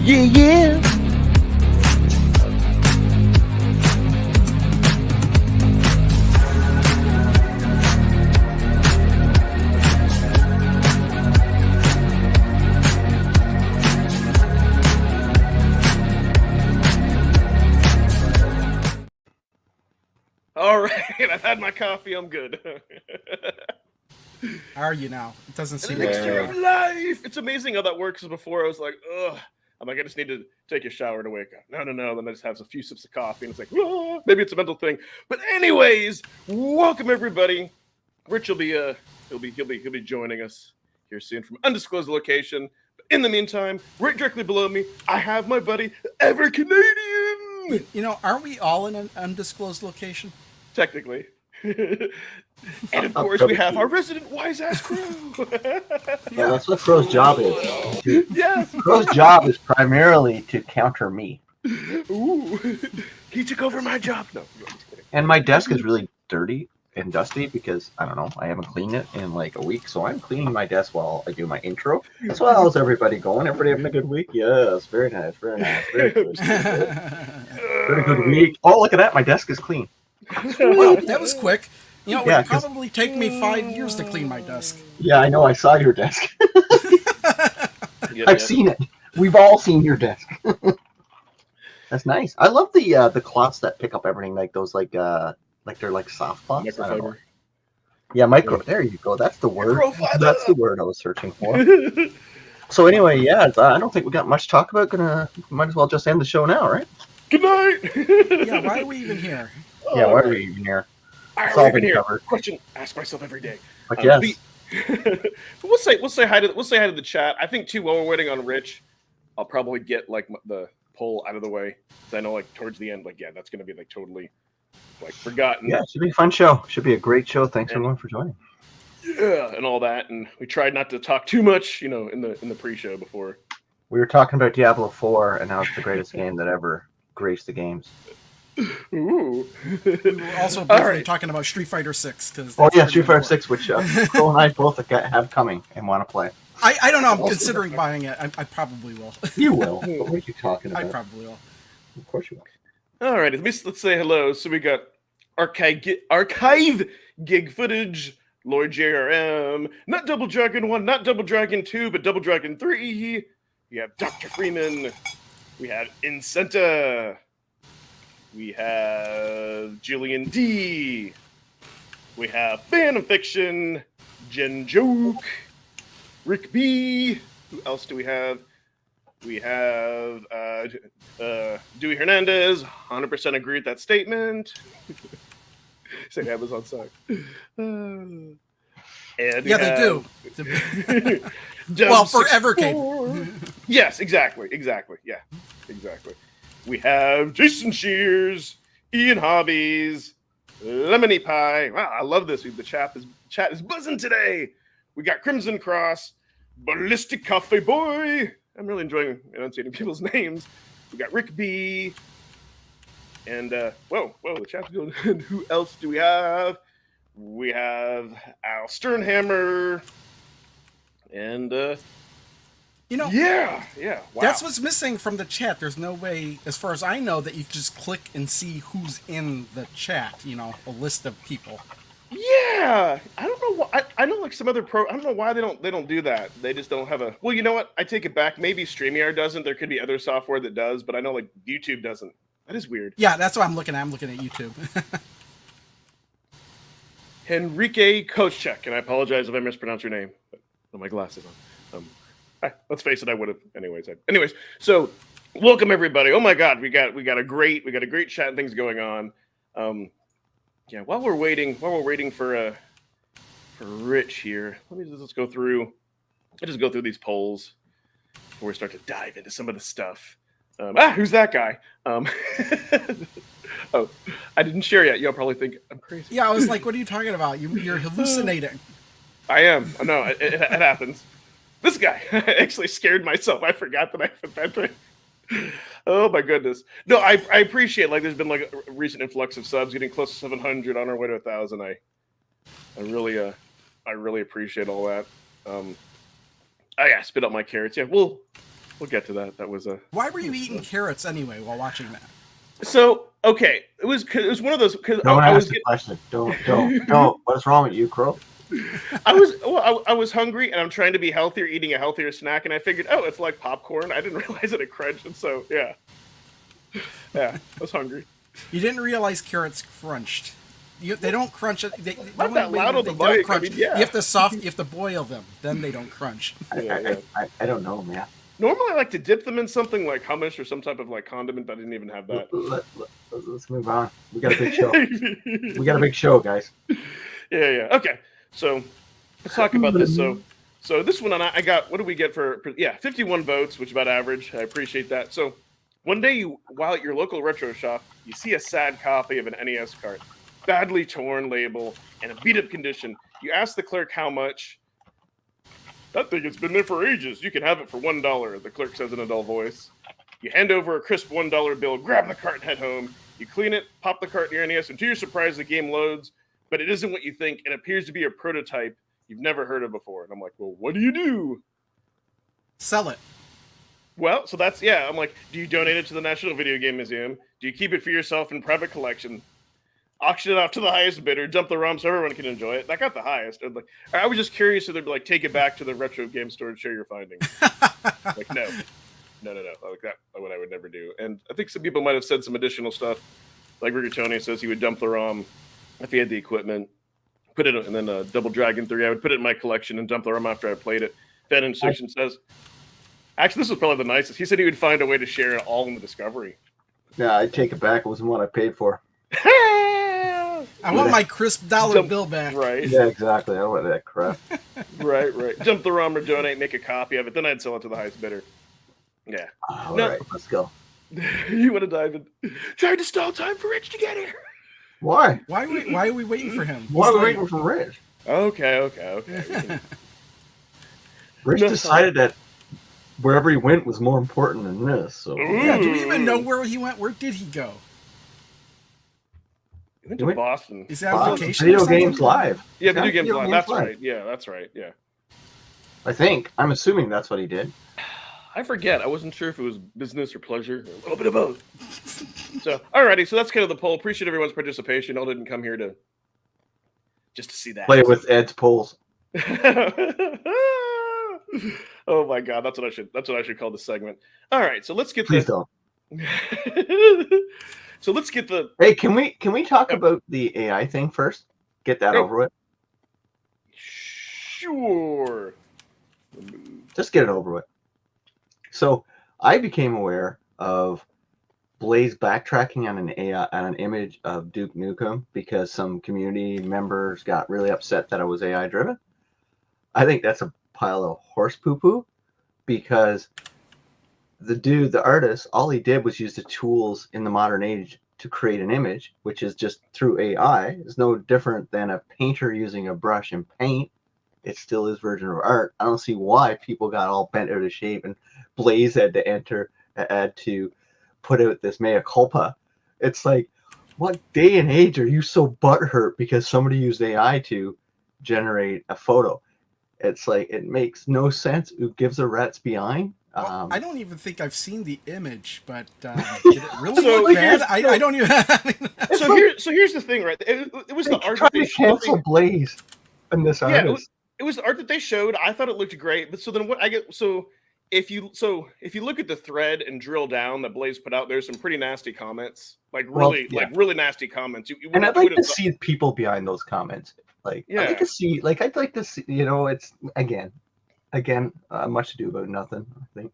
Yeah, yeah. All right, I've had my coffee. I'm good. How are you now? It doesn't seem like Elixir you of are. life. It's amazing how that works. Before I was like, ugh. I'm like, I just need to take a shower to wake up. No. Then I just have a few sips of coffee, and it's like, ah, maybe it's a mental thing. But anyways, welcome everybody. Rich will be he'll be joining us here soon from undisclosed location. But in the meantime, right directly below me, I have my buddy Evercanadian. You know, aren't we all in an undisclosed location? Technically. And of course, we have our resident wise ass Crow. Well, that's what Crow's job is. Yes. Crow's job is primarily to counter me. Ooh. He took over my job. No, I'm just kidding. And my desk is really dirty and dusty because, I don't know, I haven't cleaned it in like a week. So I'm cleaning my desk while I do my intro. As well as everybody going. Everybody having a good week? Yes, very nice, very nice, very good. Very good week. Oh, look at that. My desk is clean. Wow, that was quick. You know, it Yeah, would 'cause- probably take me 5 years to clean my desk. Yeah, I know. I saw your desk. Yeah, I've seen it. We've all seen your desk. That's nice. I love the cloths that pick up everything, like those like they're like soft cloths. I don't know. Microfiber. Yeah, micro. There you go. That's the word. Microfiber. That's the word I was searching for. So anyway, yeah, I don't think we got much to talk about. Might as well just end the show now, right? Good night. Yeah, why are we even here? Yeah, why are we even here? Why It's are all we even been here? covered. Question ask myself every day. But yes, We'll say hi to the chat. I think too while we're waiting on Rich, I'll probably get like the poll out of the way because I know like towards the end, like yeah, that's gonna be like totally like forgotten. yeah, it should be a fun show. Should be a great show. Thanks everyone for joining. Yeah, and all that, and we tried not to talk too much, you know, in the pre-show before. We were talking about Diablo 4, and now it's the greatest game that ever graced the games. Ooh. We were also All briefly right. talking about Street Fighter 6. Oh yeah, Street Fighter 6, which Crow and I both have coming and want to play. I don't know. I'm considering buying it. I probably will. You will. But what are you talking I about? probably will. Of course you will. All right, let's say hello. So we got archive gig footage, Lord JRM, not Double Dragon 1, not Double Dragon 2, but Double Dragon 3. We have Dr. Freeman. We have Incenta. We have Jillian D. We have Phantom Fiction, Jen Joke, Rick B. Who else do we have? We have Dewey Hernandez. 100% agree with that statement. Say Amazon side. And Yeah, they do. Dub Well, for 64. Evercade. Yes, exactly. Yeah, exactly. We have Jason Shears, Ian Hobbies, Lemony Pie. Wow, I love this. The chat is buzzing today. We got Crimson Cross, Ballistic Cafe Boy. I'm really enjoying enunciating people's names. We got Rick B. And whoa, the chat's going. Who else do we have? We have Al Sternhammer. And You know, yeah. Wow. that's what's missing from the chat. There's no way, as far as I know, that you just click and see who's in the chat. You know, a list of people. Yeah, I don't know why. I know like some other I don't know why they don't do that. They just don't have a. Well, you know what? I take it back. Maybe StreamYard doesn't. There could be other software that does, but I know like YouTube doesn't. That is weird. Yeah, that's what I'm looking at. I'm looking at YouTube. Henrique Kochek, and I apologize if I mispronounced your name. But with my glasses on. Let's face it, I would have. Anyways, so welcome everybody. Oh my God, we got a great chat and things going on. Yeah, while we're waiting for Rich here, let's go through. I'll just go through these polls before we start to dive into some of the stuff. Who's that guy? Oh, I didn't share yet. Y'all probably think I'm crazy. Yeah, I was like, what are you talking about? You're hallucinating. I am. No, it happens. This guy actually scared myself. I forgot that I put that thing. Oh my goodness. No, I appreciate like there's been like a recent influx of subs, getting close to 700 on our way to 1,000. I really appreciate all that. Yeah, spit out my carrots. Yeah, we'll We'll get to that. That was a Why were you eating carrots anyway while watching that? so okay. It was one of those because Don't I ask was the getting. question. Don't. What's wrong with you, Crow? I was hungry and I'm trying to be healthier, eating a healthier snack, and I figured, oh, it's like popcorn. I didn't realize it crunched, and so yeah, I was hungry. You didn't realize carrots crunched. They don't crunch. The Not only that way loud on they the don't mic. I crunch. mean, yeah. You have to boil them. Then they don't crunch. Yeah. I don't know, man. Normally, I like to dip them in something like hummus or some type of like condiment, but I didn't even have that. Let's move on. We got a big show. We got a big show, guys. Yeah. Okay, so let's talk about this. So this one, I got. What do we get for? Yeah, 51 votes, which is about average. I appreciate that. So one day, while at your local retro shop, you see a sad copy of an NES cart, badly torn label, and a beat-up condition. You ask the clerk how much. That thing has been there for ages. You can have it for $1, the clerk says in a dull voice. You hand over a crisp $1 bill, grab the cart and head home. You clean it, pop the cart in your NES, and to your surprise, the game loads, but it isn't what you think. It appears to be a prototype you've never heard of before. And I'm like, well, what do you do? Sell it. Well, so that's, yeah. I'm like, do you donate it to the National Video Game Museum? Do you keep it for yourself in private collection? Auction it off to the highest bidder, dump the ROM so everyone can enjoy it. That got the highest. I was just curious if they'd be like, take it back to the retro game store and share your findings. Like, no. Like that, what I would never do. And I think some people might have said some additional stuff. Like Rigatoni says he would dump the ROM if he had the equipment, put it, and then Double Dragon 3, I would put it in my collection and dump the ROM after I played it. Fan Instruction says, actually, this was probably the nicest. He said he would find a way to share it all in the Discovery. Yeah, I take it back. It wasn't what I paid for. I want my crisp dollar bill back. Right. Yeah, exactly. I don't want that crap. Right. Dump the ROM or donate, make a copy of it. Then I'd sell it to the highest bidder. Yeah. All right, let's go. You want to dive in? Trying to stall time for Rich to get here. Why? Why are we waiting for him? Why are we waiting for Rich? Okay. Rich decided that wherever he went was more important than this. So Yeah, do we even know where he went? Where did he go? He went to Boston. Is that on vacation? Video Games Live. Yeah, Video Games Live. That's right. Yeah, that's right. Yeah. I think. I'm assuming that's what he did. I forget. I wasn't sure if it was business or pleasure. A little bit of both. So, alrighty. So that's kind of the poll. Appreciate everyone's participation. All didn't come here to just to see that. Play with Ed's polls. Oh my god, that's what I should call the segment. All right, so let's get Please don't. So let's get the. Hey, can we talk about the AI thing first? Get that over with. Sure. Just get it over with. So I became aware of Blaze backtracking on an image of Duke Nukem because some community members got really upset that it was AI driven. I think that's a pile of horse poo poo because the artist, all he did was use the tools in the modern age to create an image, which is just through AI. It's no different than a painter using a brush and paint. It's still his version of art. I don't see why people got all bent out of shape and Blaze had to put out this mea culpa. It's like, what day and age are you so butthurt because somebody used AI to generate a photo? It's like, it makes no sense. Who gives a rat's behind? Well, I don't even think I've seen the image, but did it really look bad? I don't even. So here's the thing, right? It was the art that they cancel Blaze and this artist. It was the art that they showed. I thought it looked great, but so then what I get? So if you look at the thread and drill down that Blaze put out, there's some pretty nasty comments, like really nasty comments. And I'd like to see people behind those comments. Like, I'd like to see, it's again, much to do about nothing, I think.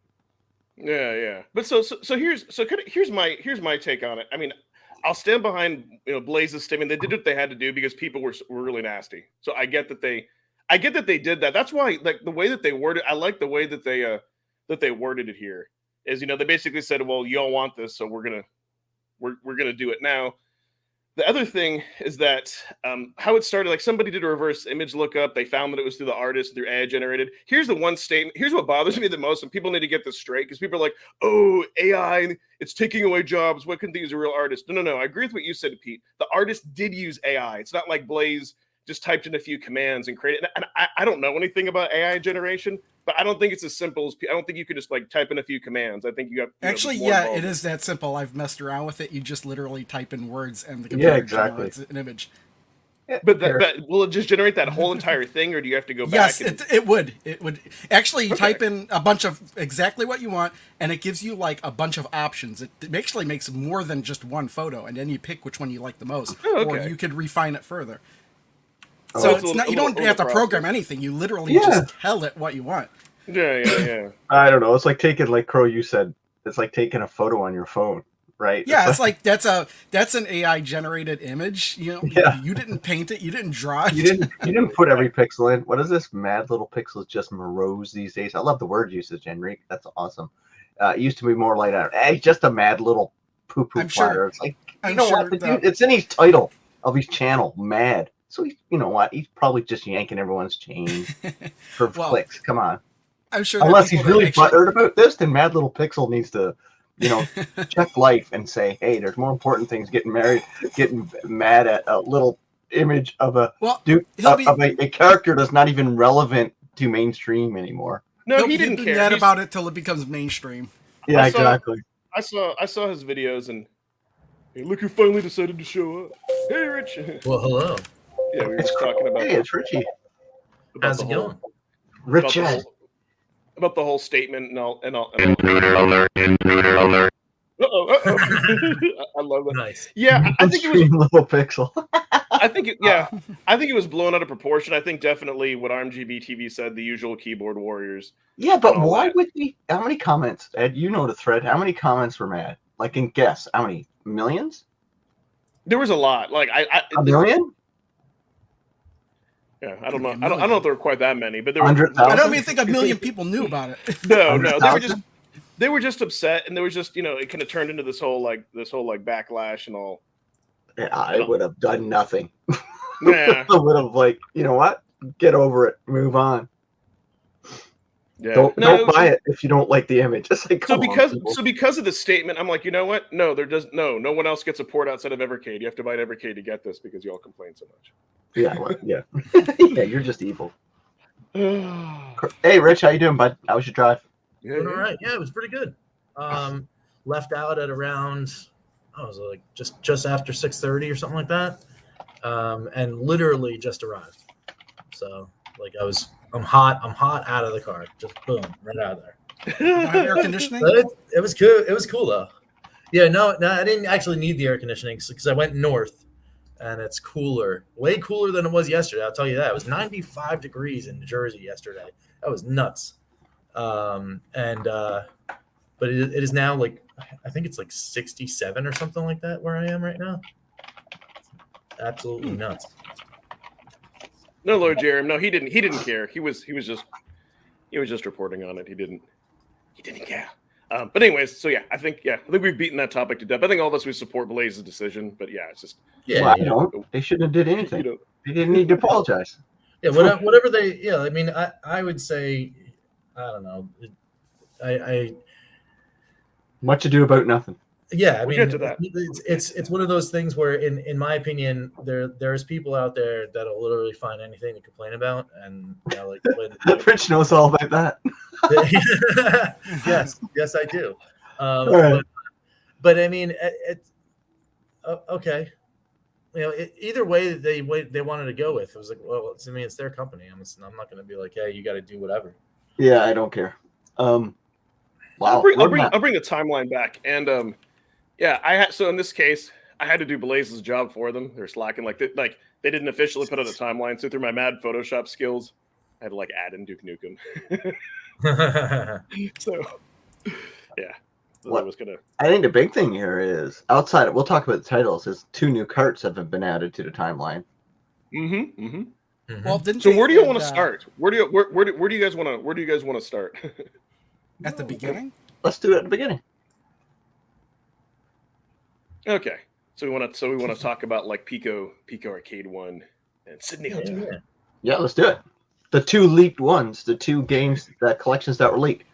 Yeah. But here's my take on it. I mean, I'll stand behind Blaze's statement. They did what they had to do because people were really nasty. So I get that they did that. That's why, like, the way that they worded, I like the way that they worded it here. Is they basically said, well, you all want this, so we're gonna do it now. The other thing is that how it started, like somebody did a reverse image lookup. They found that it was through the artist, through AI generated. Here's the one statement. Here's what bothers me the most, and people need to get this straight because people are like, oh, AI, it's taking away jobs. What couldn't they use a real artist? No. I agree with what you said, Pete. The artist did use AI. It's not like Blaze just typed in a few commands and created. And I don't know anything about AI generation, but I don't think it's as simple as I don't think you could just like type in a few commands. I think you have Actually, there's more yeah, involved. it is that simple. I've messed around with it. You just literally type in words, and the Yeah, computer exactly. generates an image. But will it just generate that whole entire thing, or do you have to go Yes, back? And... it would. It would actually you Okay. type in a bunch of exactly what you want, and it gives you like a bunch of options. It actually makes more than just one photo, and then you pick which one you like the most, Oh, or okay. you could refine it further. Oh. So it's it's a not you little- don't a have to little program process. anything. You literally Yeah. just tell it what you want. Yeah. I don't know. It's like taking, like Crow, you said, it's like taking a photo on your phone, right? Yeah, it's like that's an AI generated image. You know, Yeah. you didn't paint it, you didn't draw it. You didn't put every pixel in. What is this? Mad little pixels just morose these days. I love the word usage, Enrique. That's awesome. It used to be more like, hey, just a mad little poo-poo I'm sure- platter. It's like, you I'm know sure what? The that- dude, it's in his title of his channel, Mad. So he's, you know what? He's probably just yanking everyone's chain for Well, clicks. Come on. I'm sure that Unless he's people that really actually- butthurt about this, then Mad Little Pixel needs to, check life and say, hey, there's more important things. Getting married, getting mad at a little image of a Well, dude he'll be of a character that's not even relevant to mainstream anymore. No, he'll he be didn't care. mad He's- about it till it becomes mainstream. Yeah, I saw- exactly. I saw his videos and hey, look who finally decided to show up. Hey, Rich. Well, hello. Yeah, we were just talking about, Hey, it's Richie. about How's the it whole going? Rich about the Ed. whole, about the whole statement and all. Intruder alert! Intruder alert! Uh-oh. I love that. Nice. Yeah, I think it was. Mainstream Little Pixel. I think it was blown out of proportion. I think definitely what RMGB TV said, the usual keyboard warriors. Yeah, but and all why that. would we? How many comments, Ed? You know the thread. How many comments were mad? Like, in guess, how many? Millions? There was a lot. Like A million? Yeah, I don't know. I don't know if there were quite that many, but there were. 100,000? I don't even think a million people knew about it. No, they were 100,000? just upset, and there was just it kind of turned into this whole backlash and all. Yeah, I would have done nothing. Yeah, I would have, like, you know what? Get over it. Move on. yeah. Don't No, buy it if you don't like the image. It's like, So come because on, people. because of the statement, I'm like, you know what? No, no one else gets a port outside of Evercade. You have to buy an Evercade to get this because you all complain so much. Yeah, well, yeah. Yeah, you're just evil. Hey, Rich, how you doing, bud? How was your drive? Doing all right. Yeah, it was pretty good. Left out at around, I was like just after 6:30 or something like that, and literally just arrived. So like I'm hot out of the car, just boom, right out of there. Don't have air conditioning? But it was cool. It was cool though. Yeah, no, I didn't actually need the air conditioning because I went north, and it's cooler, way cooler than it was yesterday. I'll tell you that. It was 95 degrees in Jersey yesterday. That was nuts. But it is now like, I think it's like 67 or something like that where I am right now. Absolutely nuts. No, Lord Jerem. No, he didn't care. He was just reporting on it. He didn't care. But anyways, so I think we've beaten that topic to death. I think all of us would support Blaze's decision, but yeah, it's just Yeah, Well, I yeah. don't. They shouldn't have did anything. you know. They didn't need to apologize. Yeah, whatever they. Yeah, I mean, I would say, I don't know. I Much ado about nothing. yeah, I We'll mean, get to that. it's one of those things where, in my opinion, there's people out there that'll literally find anything to complain about, and like when Rich knows all about that. yes, I do. All right. But I mean, okay. Either way they wanted to go with, it was like, well, it's their company. I'm not going to be like, hey, you got to do whatever. Yeah, I don't care. Wow. I'll bring roadmap. the timeline back, and I had so in this case I had to do Blaze's job for them. They're slacking, like they didn't officially put out a timeline, so through my mad Photoshop skills, I had to like add in Duke Nukem. So yeah, What? I was gonna. I think the big thing here is outside. We'll talk about the titles. Is 2 new carts have been added to the timeline. Well, didn't So they where do you add, want to start? Where do you guys want to start? At the beginning? Let's do it at the beginning. Okay, so we want to talk about like Pico Arcade 1 and Sydney Hunter. Yeah, let's do it. The 2 leaked ones, the 2 games, the collections that were leaked.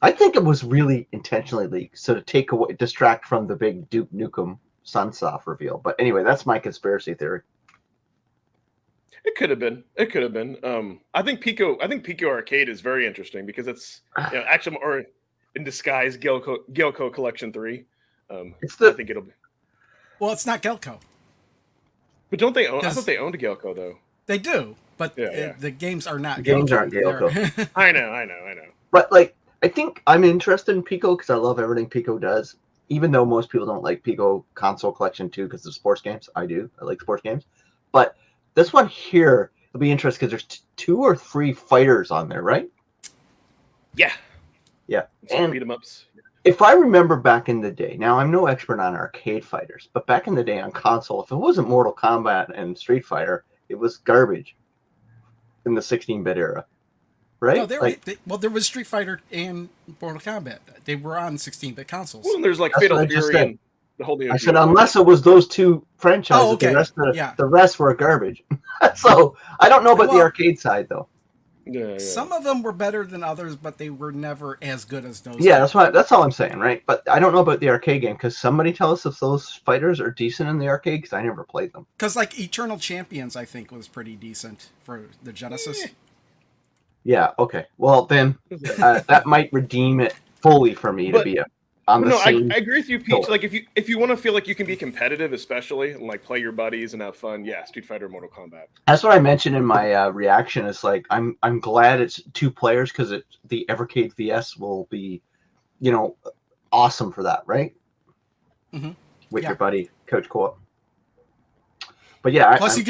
I think it was really intentionally leaked, so to distract from the big Duke Nukem Sunsoft reveal. But anyway, that's my conspiracy theory. It could have been. It could have been. I think Pico Arcade is very interesting because it's actually or in disguise Gelco Collection 3. It's I the think it'll be. Well, it's not Gelco. But don't they own? I Does- thought they owned Gelco though. They do, but Yeah. the games are not. The games aren't They're- I know. but like I think I'm interested in Pico because I love everything Pico does. Even though most people don't like Pico Console Collection 2 because of sports games, I do. I like sports games, but this one here will be interesting because there's 2 or 3 fighters on there, right? Yeah. Yeah, Some and beat 'em ups. if I remember back in the day, now I'm no expert on arcade fighters, but back in the day on console, if it wasn't Mortal Kombat and Street Fighter, it was garbage in the 16-bit era, right? No, well, there was Street Fighter and Mortal Kombat. They were on 16-bit consoles. Well, there's like That's Fatal what I just Fury said. and the whole Neo I said Geo. unless it was those 2 franchises, Oh, okay. the rest were garbage. So I don't know about the Well- arcade side though. Yeah. Some of them were better than others, but they were never as good as those. Yeah, that's all I'm saying, right? But I don't know about the arcade game because somebody tell us if those fighters are decent in the arcade because I never played them. Because like Eternal Champions, I think was pretty decent for the Genesis. Yeah, okay. Well, then that might redeem it fully for me to But- be on the No, same. I agree with you, Peach. Totally. Like if you want to feel like you can be competitive, especially and like play your buddies and have fun, yeah, Street Fighter, Mortal Kombat. That's what I mentioned in my reaction. It's like I'm glad it's 2 players because the Evercade VS will be, awesome for that, right? Mhm. With Yeah. your buddy Coach Co-op. But yeah, Plus, you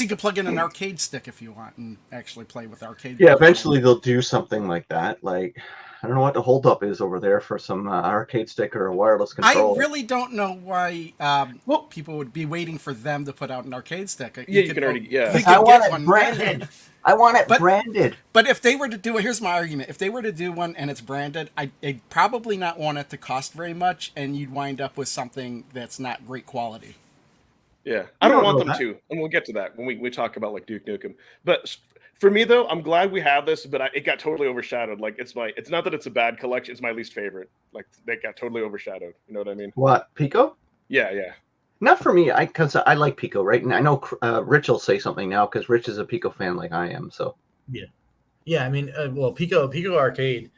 can plug in an arcade stick if you want and actually play with arcade. yeah, eventually they'll do something like that. Like I don't know what the holdup is over there for some arcade stick or a wireless I controller. really don't know why Well- people would be waiting for them to put out an arcade stick. Yeah, you can already. Yeah. you I could want get it one. branded. I want it But- branded. But if they were to do it, here's my argument. If they were to do one and it's branded, I'd probably not want it to cost very much, and you'd wind up with something that's not great quality. Yeah, I don't don't want know them that. to, and we'll get to that when we talk about like Duke Nukem. But for me though, I'm glad we have this, but it got totally overshadowed. Like it's not that it's a bad collection; it's my least favorite. Like they got totally overshadowed. You know what I mean? What, Pico? Yeah. Not for me, because I like Pico, right? And I know Rich will say something now because Rich is a Pico fan like I am. So Yeah, I mean, Pico Arcade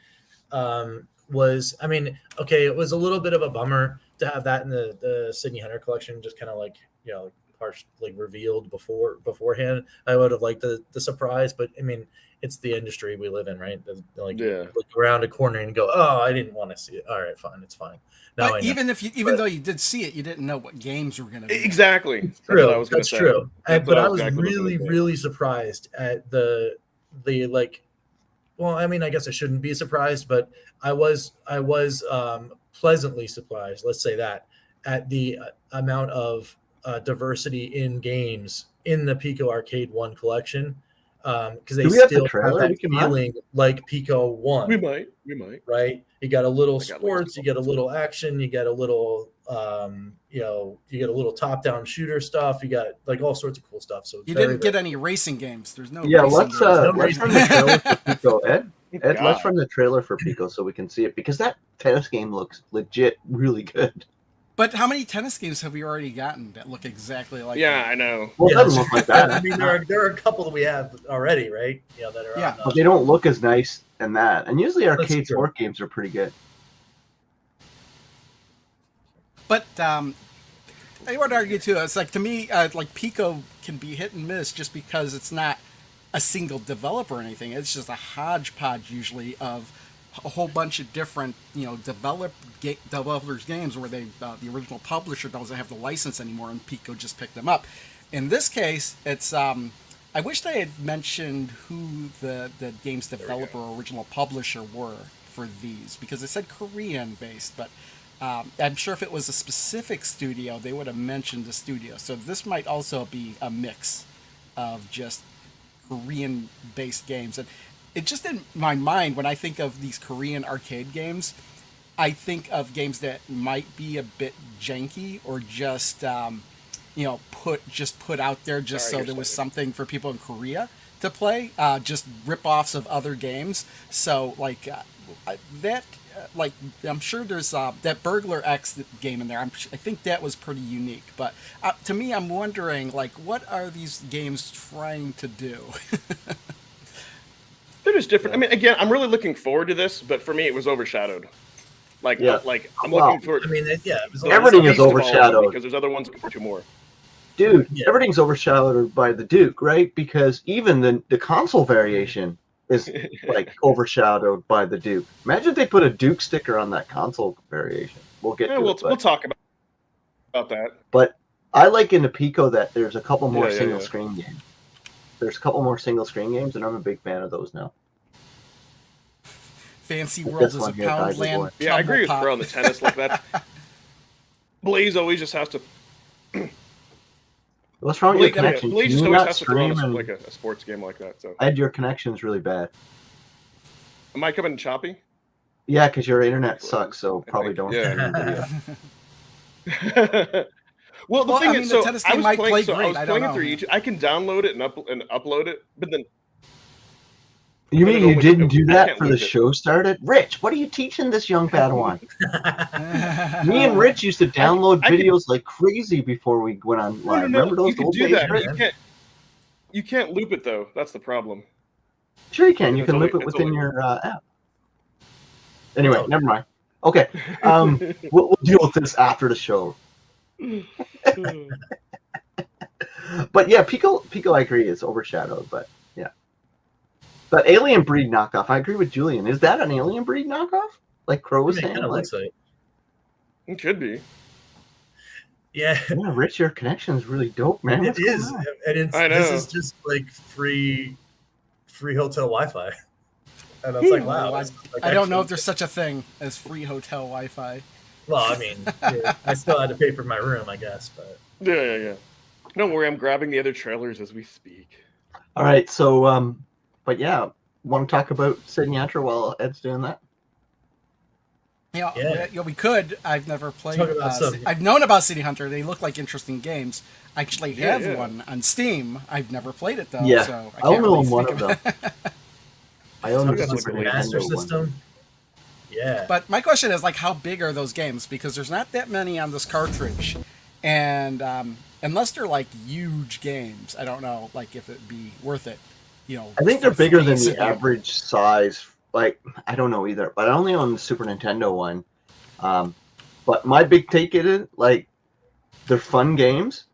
was, I mean, okay, it was a little bit of a bummer to have that in the Sydney Hunter collection, just kind of like, revealed beforehand. I would have liked the surprise, but I mean, it's the industry we live in, right? Yeah. Look around a corner and go, oh, I didn't want to see it. All right, fine, it's fine. Now I But know. even though you did see it, you didn't know what games were going to be. Exactly. That's True. what I was gonna That's say. true. That's But what I was exactly gonna really, say. really surprised at the like. Well, I mean, I guess I shouldn't be surprised, but I was pleasantly surprised. Let's say that at the amount of diversity in games in the Pico Arcade 1 collection, because they Do we have the still have trailer that we can run? feeling like Pico 1. We might. Right? You got a little I got sports, you get a little action, you get a little, you get a little top-down shooter stuff. You got like all sorts of cool stuff. So it's You very, didn't get any racing games. There's no. yeah, racing let's games. let's run the trailer for Pico, Ed. Ed, let's God. run the trailer for Pico so we can see it because that tennis game looks legit really good. But how many tennis games have we already gotten that look exactly like? Yeah, that? I know. Well, Yeah, it doesn't look like that. I mean, there are a couple that we have already, right? Yeah, that are. Yeah. on, But they don't look as nice in that. And usually That's arcade true. sport games are pretty good. But I would argue too. It's like to me, like Pico can be hit and miss just because it's not a single developer or anything. It's just a hodgepodge usually of a whole bunch of different, developers games where they the original publisher doesn't have the license anymore, and Pico just picked them up. In this case, it's I wish they had mentioned who the game's developer or original publisher were for these, because it said Korean based, but I'm sure if it was a specific studio, they would have mentioned the studio. So this might also be a mix of just Korean-based games. And it just in my mind, when I think of these Korean arcade games, I think of games that might be a bit janky or just put out there just Sorry, so there you're was sorry. something for people in Korea to play, just rip-offs of other games. So like that like I'm sure there's that Burglar X game in there. I think that was pretty unique. But to me, I'm wondering like what are these games trying to do? They're just different. I mean, again, I'm really looking forward to this, but for me, it was overshadowed. Like, Yeah. I'm Well, looking for I mean, yeah, it was Everything is least of all of them, overshadowed. because there's other ones that do more. Dude, Yeah. everything's overshadowed by the Duke, right? Because even the console variation is like overshadowed by the Duke. Imagine if they put a Duke sticker on that console variation. We'll get Yeah, to we'll it, but, we'll talk about that. but I like in the Pico that there's a couple more Yeah, single yeah. screen games. There's a couple more single screen games, and I'm a big fan of those now. Fancy Like World this is one a here, Tiger Poundland. Boy. Yeah, I agree with Tumble Bro on the tennis like that. Blaze always just has to. What's wrong with your Blaze, connection? Blaze Can just you always not has to throw on stream? like a sports game like that. So, Ed, your connection's really bad. am I coming choppy? Yeah, because your internet sucks, so I probably think. don't Yeah. stream video. Well, the Well, thing I is, mean, the so tennis I game was might playing. play So I great, was I don't playing it know. through YouTube. I can download it and upload it, but then You But mean it you only- didn't do I that can't for the loop it. show started? Rich, what are you teaching this young Padawan? Me and Rich used to download I could- videos like crazy before we went on live. Remember those You could old do days, that. Rich? You can't loop it though. That's the problem. Sure you can. You It's can only- loop it it's within only- your app. Anyway, Oh. never mind. Okay, we'll deal with this after the show. But yeah, Pico, I agree, is overshadowed. But yeah, but Alien Breed knockoff. I agree with Julian. Is that an Alien Breed knockoff? Like Crow I was mean, it saying. kind of Like, looks like. It could be. Yeah, yeah, Rich, your connection is really dope, man. it What's going is, on? and I this know. is just like free hotel Wi-Fi, and I was like, wow. I, this is, like, I don't know actually- if there's such a thing as free hotel Wi-Fi. Well, I mean, yeah, I still had to pay for my room, I guess, but Yeah. Don't worry, I'm grabbing the other trailers as we speak. All right, so but yeah, want to talk about Sydney Hunter while Ed's doing that? Yeah, we could. I've never played. Talk about some- I've known about City Hunter. They look like interesting games. I actually Yeah, have yeah. one on Steam. I've never played it though. Yeah, so I I can't only really own one speak of about them. I own talk the about Super some Master Nintendo one. System. Yeah, But my question is like, how big are those games? Because there's not that many on this cartridge, and unless they're like huge games, I don't know, like if it'd be worth it. You know, I think they're for bigger free than the sitting there. average size. Like, I don't know either, but I only own the Super Nintendo one. But my big take in it, like, they're fun games,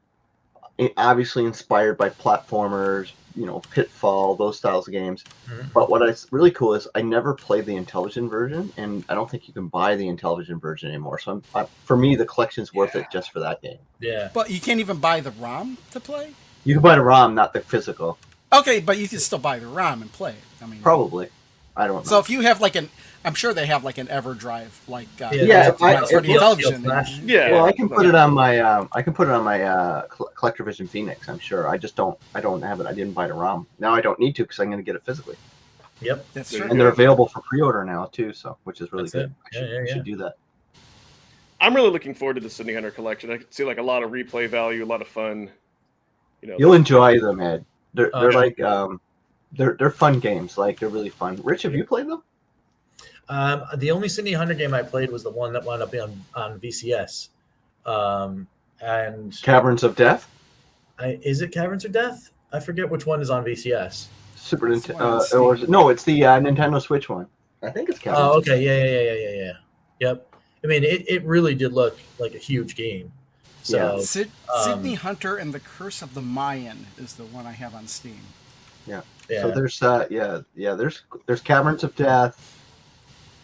obviously inspired by platformers, you know, Pitfall, those styles of games. Mhm. But what is really cool is I never played the Intellivision version, and I don't think you can buy the Intellivision version anymore. So for me, the collection's worth it just for that game. yeah. But you can't even buy the ROM to play. You can buy the ROM, not the physical. Okay, but you can still buy the ROM and play it. I mean, Probably. I don't know. So if you have like I'm sure they have like an EverDrive, like Yeah, for the it looks- television. Flash. Yeah. Well, I can put it on my CollectorVision Phoenix. I'm sure. I just don't. I don't have it. I didn't buy the ROM. Now I don't need to because I'm going to get it physically, Yep. That's There true. you and go. they're available for pre-order now too. So, which is really That's good. it. I should, Yeah, yeah, should do that. I'm really looking forward to the Sydney Hunter collection. I can see like a lot of replay value, a lot of fun. You know, You'll enjoy them, Ed. They're Okay. like they're fun games. Like they're really fun. Rich, have you played them? The only Sydney Hunter game I played was the one that wound up on VCS. And Caverns of Death, is it Caverns of Death? I forget which one is on VCS. Super It's one on Nintendo, or is it, no, it's the Nintendo Switch one. I think it's Caverns. Oh, okay. Yeah. Yep. I mean, it really did look like a huge game. So Sydney Hunter and the Curse of the Mayan is the one I have on Steam. yeah. So there's there's Caverns of Death.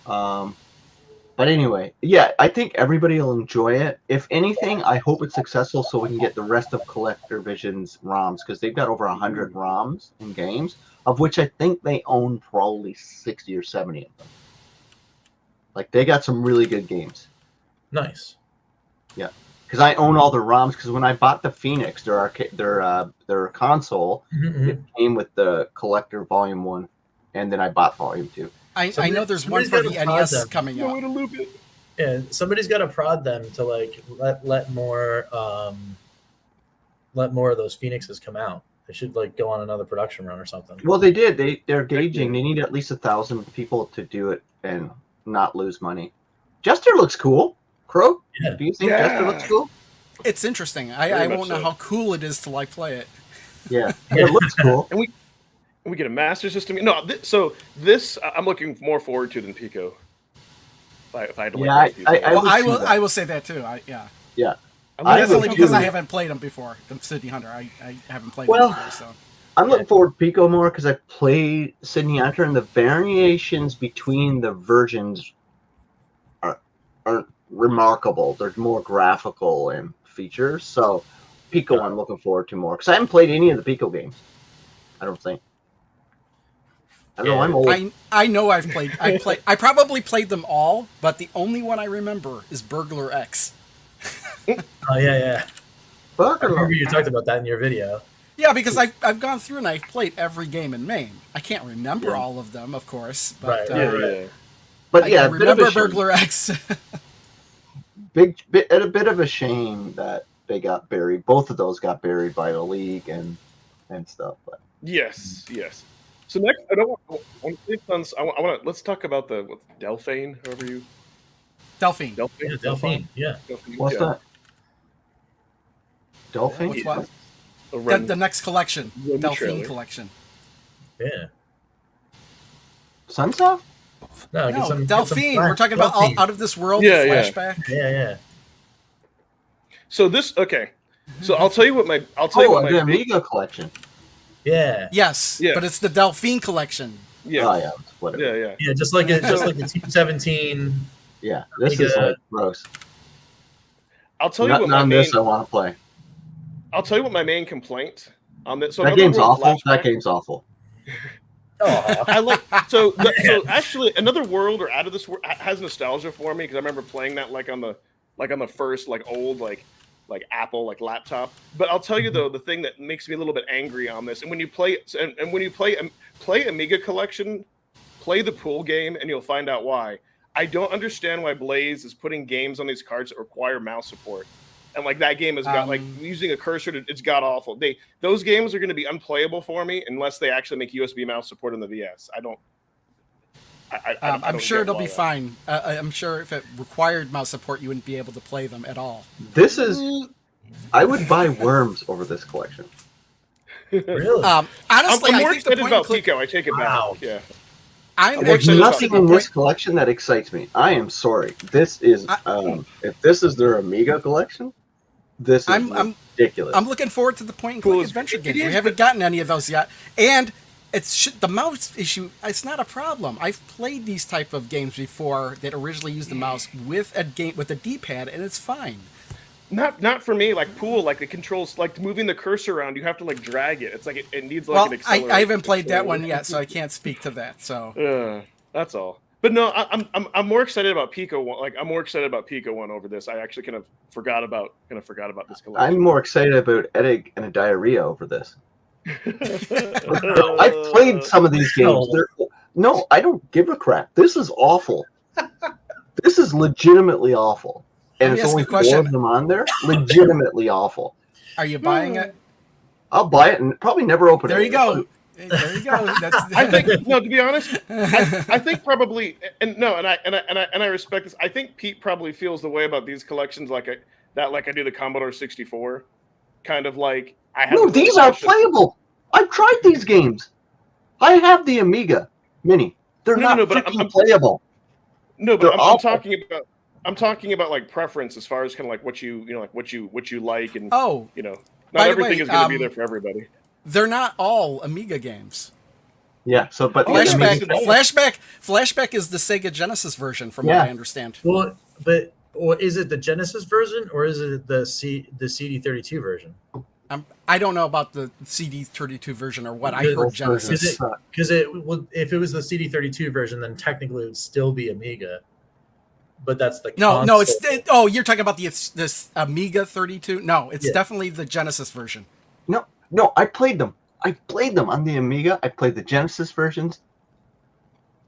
But anyway, yeah, I think everybody will enjoy it. If anything, I hope it's successful so we can get the rest of Collector Vision's ROMs because they've got over 100 ROMs in games, of which I think they own probably 60 or 70 of them. Like they got some really good games. Nice. Because I own all the ROMs. Because when I bought the Phoenix, their console, Mhm. it came with the Collector Volume 1, and then I bought Volume 2. I know there's one for somebody's the gotta NES prod them. coming no way out. to loop it. Yeah, somebody's got to prod them to like let more of those Phoenixes come out. They should like go on another production run or something. Well, they did. They're gauging. They need at least 1,000 people to do it, and not lose money. Jester looks cool. Crow, Yeah. do you think Jester looks cool? It's interesting. Very I much won't know so. how cool it is till I play it. Yeah, it looks cool. And we get a master system. No, so this I'm looking more forward to than Pico. If I had to Yeah, like, rank these I things. would see that. I will say that too. Yeah. I'm I looking would Definitely because too. I haven't played them before. The City Hunter, I haven't played Well, them before, so. I'm looking forward to Pico more because I played Sydney Hunter, and the variations between the versions are remarkable. They're more graphical and features. So Pico, I'm looking forward to more because I haven't played any of the Pico games. I don't think. I don't know. I'm old. I know I probably played them all, but the only one I remember is Burglar X. Oh yeah. I Burglar. remember you talked about that in your video. Yeah, because I've gone through and I've played every game in main. I can't remember all of them, of course, but Right, Yeah. But yeah, I a bit of remember a shame. Burglar X. A bit of a shame that they got buried. Both of those got buried by the league and stuff. But Yes. So next, I don't want to. Let's talk about the Delphine, however you. Delphine. Delphine. Yeah, Delphine. Yeah. Delphine, what's yeah. that? Dolphin? What's what? A run- The next collection, Run Delphine trailer. collection. Yeah. Sunsoft? No, No, Delphine. We're talking about Delphine. Out of This World Yeah, yeah. flashback. Yeah. So this okay. So I'll tell you what my The Amiga collection. Yeah. Yes, Yeah. but it's the Delphine collection. yeah Oh yeah, whatever. yeah. Yeah, just like the Team 17. Yeah, this is Amiga. like gross. I'll tell you what Nothing my on main. this I want to play. I'll tell you what my main complaint on this. So That Another game's World awful. That Flashback- game's awful. Oh. I like so actually Another World or Out of This World has nostalgia for me because I remember playing that like on the first like old like Apple like laptop. But I'll tell you though, the thing that makes me a little bit angry on this, and when you play and when you play Amiga Collection, play the pool game, and you'll find out why. I don't understand why Blaze is putting games on these cards that require mouse support. And like that game has got like using a cursor it's god awful. Those games are going to be unplayable for me unless they actually make USB mouse support on the VS. I'm sure it'll be fine. I'm sure if it required mouse support, you wouldn't be able to play them at all. This is. I would buy Worms over this collection. Really? Honestly, I'm more I think the excited point about and click. Pico. I take it Wow. back. Yeah. I'm There's actually Nothing in the this point- collection that excites me. I am sorry. This is. If this is their Amiga collection, this is I'm ridiculous. I'm looking forward to the point and Cool click as- adventure it games. is, We haven't gotten any of those yet, and the mouse issue. It's not a problem. I've played these type of games before that originally used the mouse with a D-pad, and it's fine. Not for me. Like pool, like the controls, like moving the cursor around, you have to like drag it. It's like it needs like Well, an I accelerator. haven't played that one yet, so I can't speak to that. So That's all. But no, I'm more excited about Pico one. Like I'm more excited about Pico one over this. I actually kind of forgot about this collection. I'm more excited about Edig and a diarrhea over this. I've played some of these games. No, I don't give a crap. This is awful. This is legitimately awful. And Let me it's ask only you a question. 4 of them on there. Legitimately awful. are you buying it? I'll buy it and probably never open it. There you go. There you go. That's, I think no. To be honest, I think probably and I respect this. I think Pete probably feels the way about these collections like I do the Commodore 64, kind of like I have. No, these are playable. I've tried these games. I have the Amiga Mini. They're No, not but freaking playable. No, but They're I'm awful. talking about like preference as far as kind of like what you like and oh, not by the everything way, is going to be there for everybody. they're not all Amiga games. Yeah. So, but Flashback is the Sega Genesis version, from what I understand. Well, or is it the Genesis version or is it the CD32 version? I don't know about the CD32 version or what. I heard Genesis. Because if it was the CD32 version, then technically it would still be Amiga. But that's the No, console. you're talking about this Amiga 32. No, it's definitely the Genesis version. No, I played them. I played them on the Amiga. I played the Genesis versions.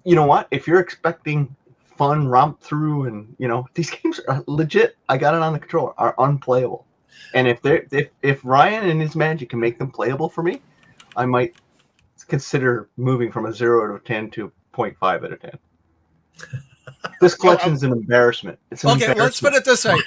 You know what? If you're expecting fun romp through and these games are legit, I got it on the controller, are unplayable. And if Ryan and his magic can make them playable for me, I might consider moving from a 0 out of 10 to 0.5 out of 10. This collection's an embarrassment. It's an Okay, let's put embarrassment. it this way: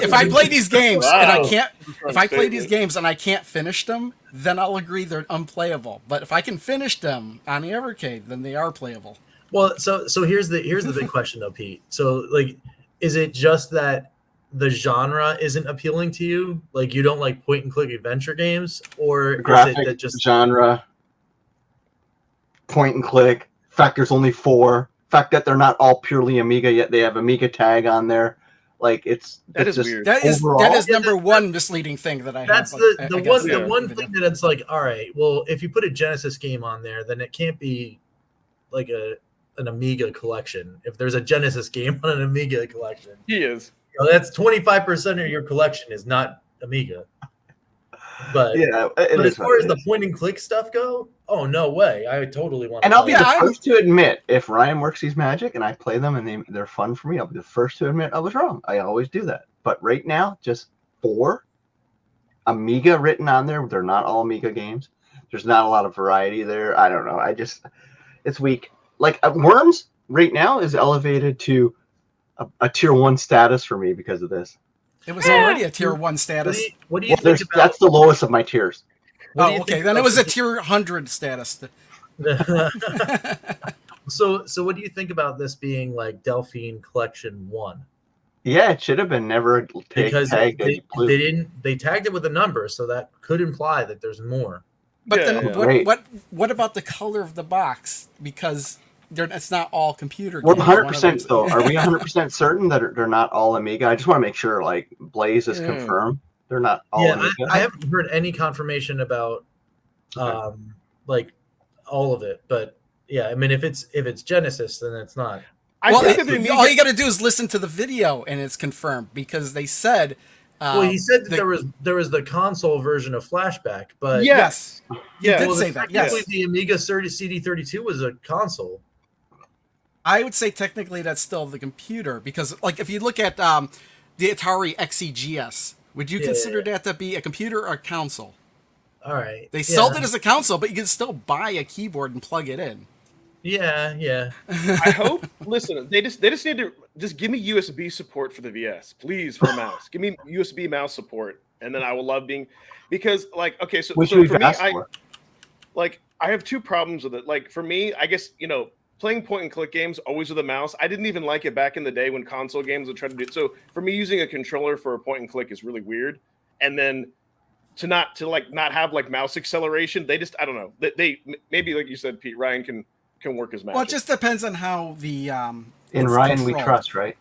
if I play these games and I can't, if I play these games and I can't finish them, then I'll agree they're unplayable. But if I can finish them on the Evercade, then they are playable. Well, so here's the big question though, Pete. So like, is it just that the genre isn't appealing to you? Like you don't like point and click adventure games, or Graphic is it that just genre, point and click. Fact, there's only 4. Fact that they're not all purely Amiga yet they have Amiga tag on there. Like That is just weird. That is overall, number one misleading thing that I have. that's like, the against one video. thing that it's like, all right, well, if you put a Genesis game on there, then it can't be like an Amiga collection. If there's a Genesis game on an Amiga collection, He is. that's 25% of your collection is not Amiga. But yeah, but as far as the point and click stuff go, oh no way! I totally want. And I'll be Yeah, the I'm- first to admit if Ryan works his magic and I play them and they're fun for me, I'll be the first to admit I was wrong. I always do that. But right now, just 4 Amiga written on there. They're not all Amiga games. There's not a lot of variety there. I don't know. It's weak. Like Worms right now is elevated to a tier 1 status for me because of this. It was already a tier 1 status. What do you Well, think about? that's the lowest of my tiers. What do Oh, you okay. think Then it about was a tier 100 status. So what do you think about this being like Delphine Collection 1? Yeah, it should have been never Because tagged as blue. they tagged it with a number, so that could imply that there's more. But Yeah, then yeah. Right. what about the color of the box? Because it's not all computer We're games. 100% though. Are we 100% certain that they're not all Amiga? I just want to make sure, like Blaze is Yeah. confirmed. They're not all Yeah, Amiga. I haven't heard any confirmation about like all of it, but yeah, I mean if it's Genesis, then it's not. I Well, think that the all you Amiga, got to do is listen to the video, and it's confirmed because they said. Well, he said that the- there was the console version of Flashback, but Yes, yeah, did well, say that. technically Yes, the Amiga CD32 was a console. I would say technically that's still the computer because, like, if you look at the Atari XEGS, would you Yeah. consider that to be a computer or a console? All right, They sold it as a console, but you can still buy a keyboard and plug it in. Yeah. I hope. Listen, they just need to just give me USB support for the VS, please, for a mouse. Give me USB mouse support, and then I will love being because, like, okay, so, Which so we've for me, asked for. I have 2 problems with it. Like for me, I guess playing point and click games always with a mouse. I didn't even like it back in the day when console games would try to do it. So for me, using a controller for a point and click is really weird. And then to not have like mouse acceleration, they just I don't know. They maybe like you said, Pete, Ryan can work his magic. Well, it just depends on how the In it's Ryan, we controlled. trust, right?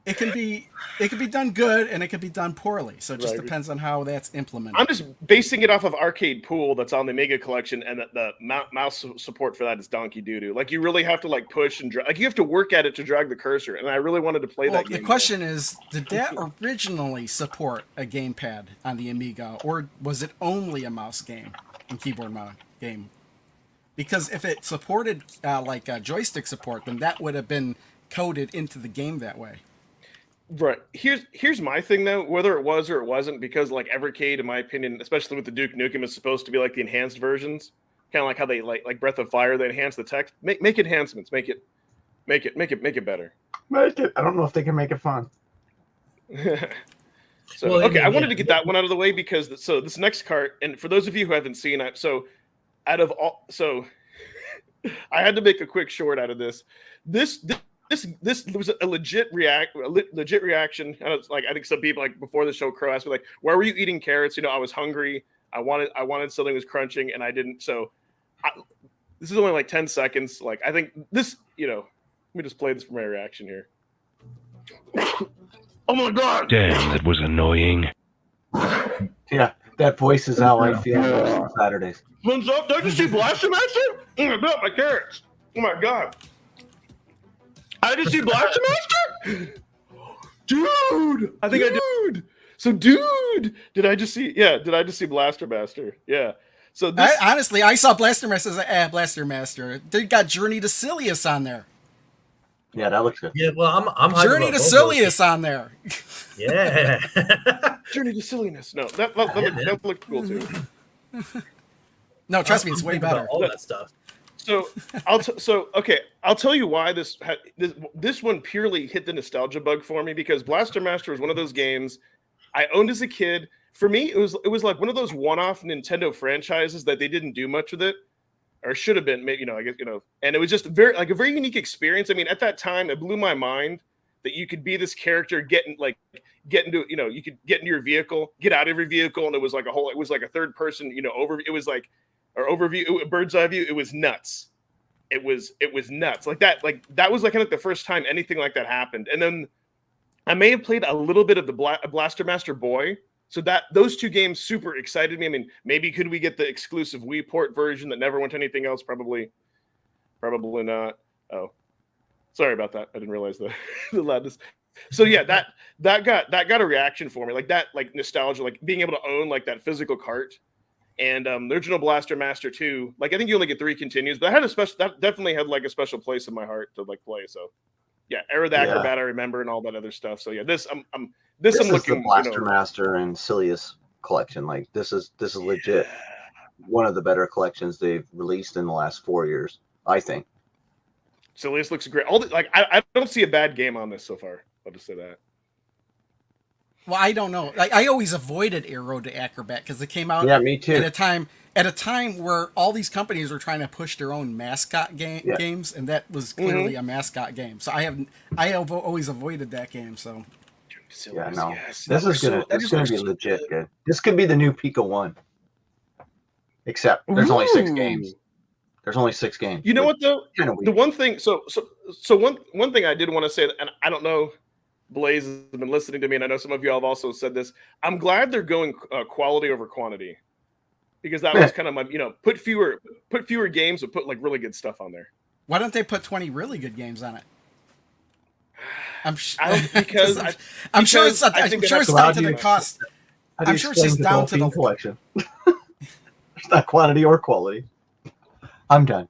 It can be done good and it can be done poorly. So it just Right. depends on how that's implemented. I'm just basing it off of Arcade Pool that's on the Amiga collection, and the mouse support for that is donkey doo doo. Like you really have to like push and drag. Like you have to work at it to drag the cursor. And I really wanted to play Well, that game. the question is, did that originally support a gamepad on the Amiga, or was it only a mouse game and keyboard mouse game? Because if it supported joystick support, then that would have been coded into the game that way. Right. Here's my thing though, whether it was or it wasn't, because like Evercade, in my opinion, especially with the Duke Nukem, is supposed to be like the enhanced versions, kind of like how they like Breath of Fire, they enhance the text. Make enhancements, make it better. Make it. I don't know if they can make it fun. So Well, okay, I yeah. wanted to get that one out of the way because this next cart, and for those of you who haven't seen it, out of all, I had to make a quick short out of this. This was a legit reaction. And it's like I think some people like before the show, Crow asked me like, "Why were you eating carrots?" I was hungry. I wanted something that was crunching, and I didn't. So this is only like 10 seconds. Like I think this. Let me just play this for my reaction here. Oh my god! Damn, that was annoying. Yeah, that voice is how I feel on Saturdays. What's up? Don't you see Blaster Master? Oh my god, my carrots! Oh my god! I just see Blaster Master, dude. I think I did. So, dude, did I just see? Yeah, did I just see Blaster Master? Yeah. So this, I saw Blaster Master as like, Blaster Master. They got Journey to Silius on there. Yeah, that looks good. Yeah, well, I'm hyped Journey about to both those. Silius on there. Yeah. Journey to Silliness. No, that looked cool too. No, trust me, it's way I'm hyped about better. all that stuff. So I'll tell you why this one purely hit the nostalgia bug for me, because Blaster Master was one of those games I owned as a kid. For me, it was like one of those one-off Nintendo franchises that they didn't do much with it, or should have been, maybe, I guess, and it was just a very unique experience. I mean, at that time, it blew my mind that you could be this character, get into, you could get into your vehicle, get out of your vehicle, and it was like a third person, it was like, or overview, bird's eye view. It was nuts. It was nuts. Like that was like kind of the first time anything like that happened. And then I may have played a little bit of the Blaster Master Boy. So those two games super excited me. I mean, maybe could we get the exclusive Wii port version that never went to anything else? Probably not. Oh, sorry about that. I didn't realize the loudness. So yeah, that got a reaction for me. Like that, like nostalgia, like being able to own like that physical cart. And the original Blaster Master 2, like I think you only get 3 continues, but that definitely had like a special place in my heart to like play. So yeah, Era the Acrobat I remember, and all that other stuff. So yeah, I'm looking the Blaster Master and Silius collection. Like this is legit one of the better collections they've released in the last 4 years, I think. Silius looks great. I don't see a bad game on this so far. I'll just say that. Well, I don't know. I always avoided Aero to Acrobat because it came out me too. at a time where all these companies were trying to push their own mascot games, and that was clearly a mascot game. So I have always avoided that game. So yeah, no, this is gonna be legit good. This could be the new Pico 1, except there's only 6 games. There's only 6 games. You know what though? The one thing. So one thing I did want to say, and I don't know. Blaze has been listening to me, and I know some of you all have also said this. I'm glad they're going quality over quantity, because that was kind of my, put fewer games, but put like really good stuff on there. Why don't they put 20 really good games on it? I'm sure it's down to the cost. I'm sure it's just down to the collection. It's not quantity or quality. I'm done.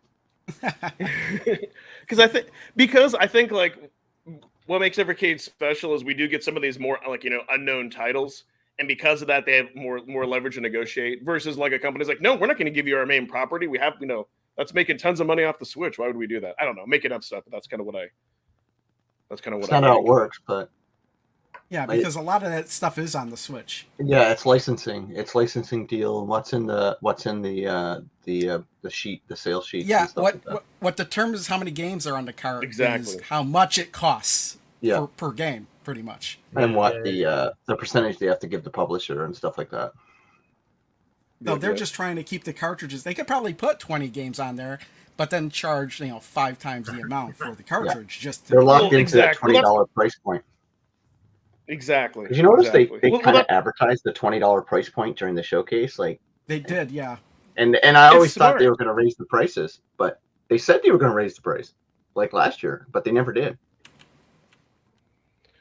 Because I think like, what makes Evercade special is we do get some of these more like, unknown titles. And because of that, they have more leverage to negotiate versus like a company's like, no, we're not going to give you our main property. We have, that's making tons of money off the Switch. Why would we do that? I don't know. Making up stuff, but that's kind of what That's not how it works, but yeah, because a lot of that stuff is on the Switch. Yeah, it's licensing. It's licensing deal. What's in the sheet, the sales sheet. Yeah, what determines how many games are on the cart is how much it costs per game, pretty much. And what the percentage they have to give the publisher and stuff like that. No, they're just trying to keep the cartridges. They could probably put 20 games on there, but then charge 5 times the amount for the cartridge. They're locked into that $20 price point. Exactly. Did you notice they kind of advertised the $20 price point during the showcase? Like they did, yeah. And I always thought they were going to raise the prices, but they said they were going to raise the price like last year, but they never did.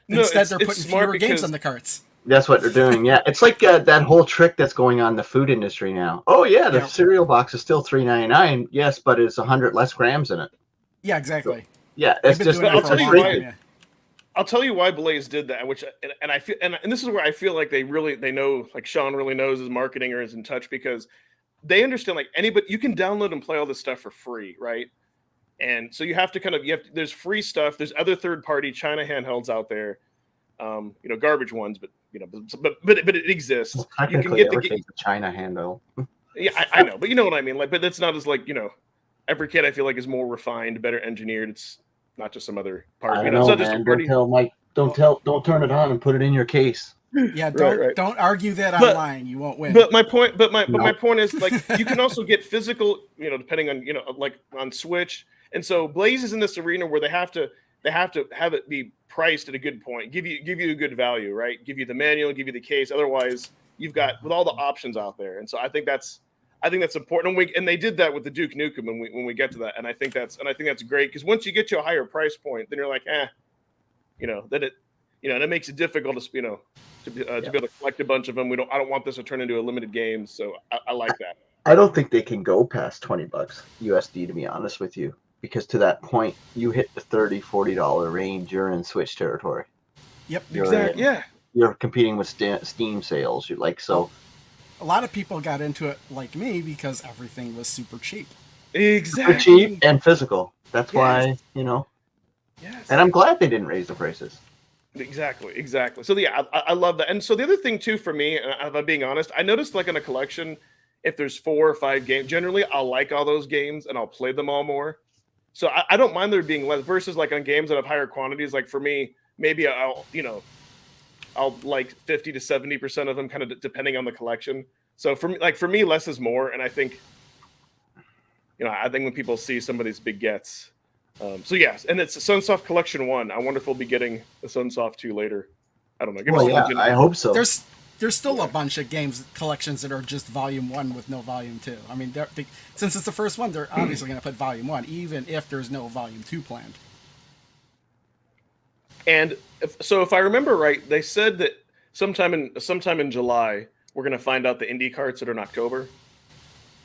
Instead, they're putting fewer games on the carts. That's what they're doing. Yeah, it's like that whole trick that's going on in the food industry now. Oh yeah, the cereal box is still $3.99. Yes, but it's 100 less grams in it. Yeah, exactly. So, yeah, it's just. I'll tell you why Blaze did that, and I feel, and this is where I feel like they know, like Sean really knows his marketing or is in touch, because they understand like anybody, you can download and play all this stuff for free, right? And so you have to there's free stuff, there's other third-party China handhelds out there, garbage ones, but it exists. Well, you can get the China handle. Yeah, I know, but you know what I mean. Like, but that's not as like Evercade I feel like is more refined, better engineered. It's not just some other part. I don't know, man. Don't tell Mike. Don't turn it on and put it in your case. Yeah, don't argue that online. You won't win. But my point is like you can also get physical, depending on like on Switch. And so Blaze is in this arena where they have to have it be priced at a good point, give you a good value, right? Give you the manual, give you the case. Otherwise, you've got with all the options out there. And so I think that's important. And they did that with the Duke Nukem when we get to that. And I think that's great, because once you get to a higher price point, then you're like, then it, and it makes it difficult to be able to collect a bunch of them. I don't want this to turn into a limited game. So I like that. I don't think they can go past $20 USD, to be honest with you, because to that point, you hit the $30, $40 range, you're in Switch territory. Yep, exactly. Yeah, you're competing with Steam sales. So. A lot of people got into it like me because everything was super cheap. Exactly. cheap and physical. That's Yes. why, you know. Yes. And I'm glad they didn't raise the prices. Exactly. So yeah, I love that. And so the other thing too for me, and if I'm being honest, I noticed like in a collection, if there's 4 or 5 games, generally I'll like all those games and I'll play them all more. So I don't mind there being less versus like on games that have higher quantities. Like for me, maybe I'll like 50 to 70% of them, kind of depending on the collection. So for me, less is more, and I think when people see some of these big gets. So yes, and it's Sunsoft Collection 1. I wonder if we'll be getting the Sunsoft 2 later. I don't know. Give us Well, a yeah, legend. I hope so. There's still a bunch of games collections that are just Volume 1 with no Volume 2. I mean, since it's the first one, they're obviously going to put Volume 1, even if there's no Volume 2 planned. And if I remember right, they said that sometime in July we're going to find out the indie carts that are in October.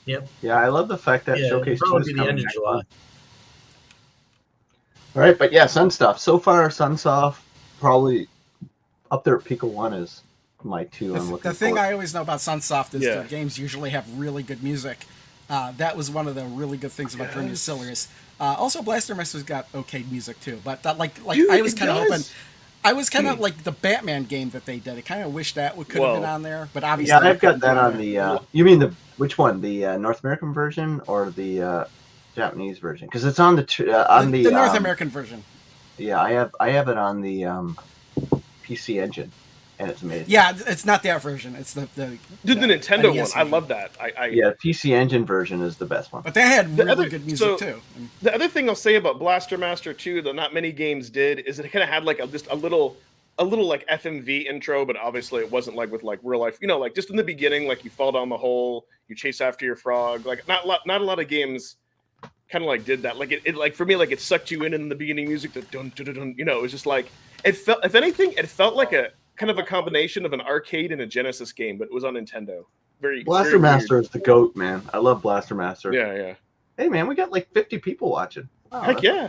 Yep. Yeah, I love the fact that Yeah, Showcase 2 probably is be the coming end of next July. month. All right, but yeah, Sunsoft. So far, Sunsoft probably up there at Pico 1 is my 2 I'm looking The thing for. I always know about Sunsoft is Yeah. their games usually have really good music. That was one of the really good things about Journey to Silius. Also, Blaster Master's got okay music too, but Dude, I was it kind of does. hoping. I was kind of like the Batman game that they did. I kind of wish that could have been on there, but obviously Yeah, I've it got couldn't be that on there. the. You mean which one? The North American version or the Japanese version? Because it's on the North American version. Yeah, I have it on the PC Engine, and it's amazing. Yeah, it's not that version. It's the Nintendo NES one. I version. love that. Yeah, PC Engine version is the best one. But they had The really other- good music so- too. The other thing I'll say about Blaster Master 2 that not many games did is it kind of had like just a little like FMV intro, but obviously it wasn't like with like real life. Like just in the beginning, like you fall down the hole, you chase after your frog. Like not a lot of games kind of like did that. Like it like for me, like it sucked you in the beginning music. The dun dun dun dun. It was just like it felt. If anything, it felt like a kind of a combination of an arcade and a Genesis game, but it was on Nintendo. Blaster very Master weird. is the goat, man. I love Blaster Master. Yeah. Hey, man, we got like 50 people watching. Wow, Heck yeah.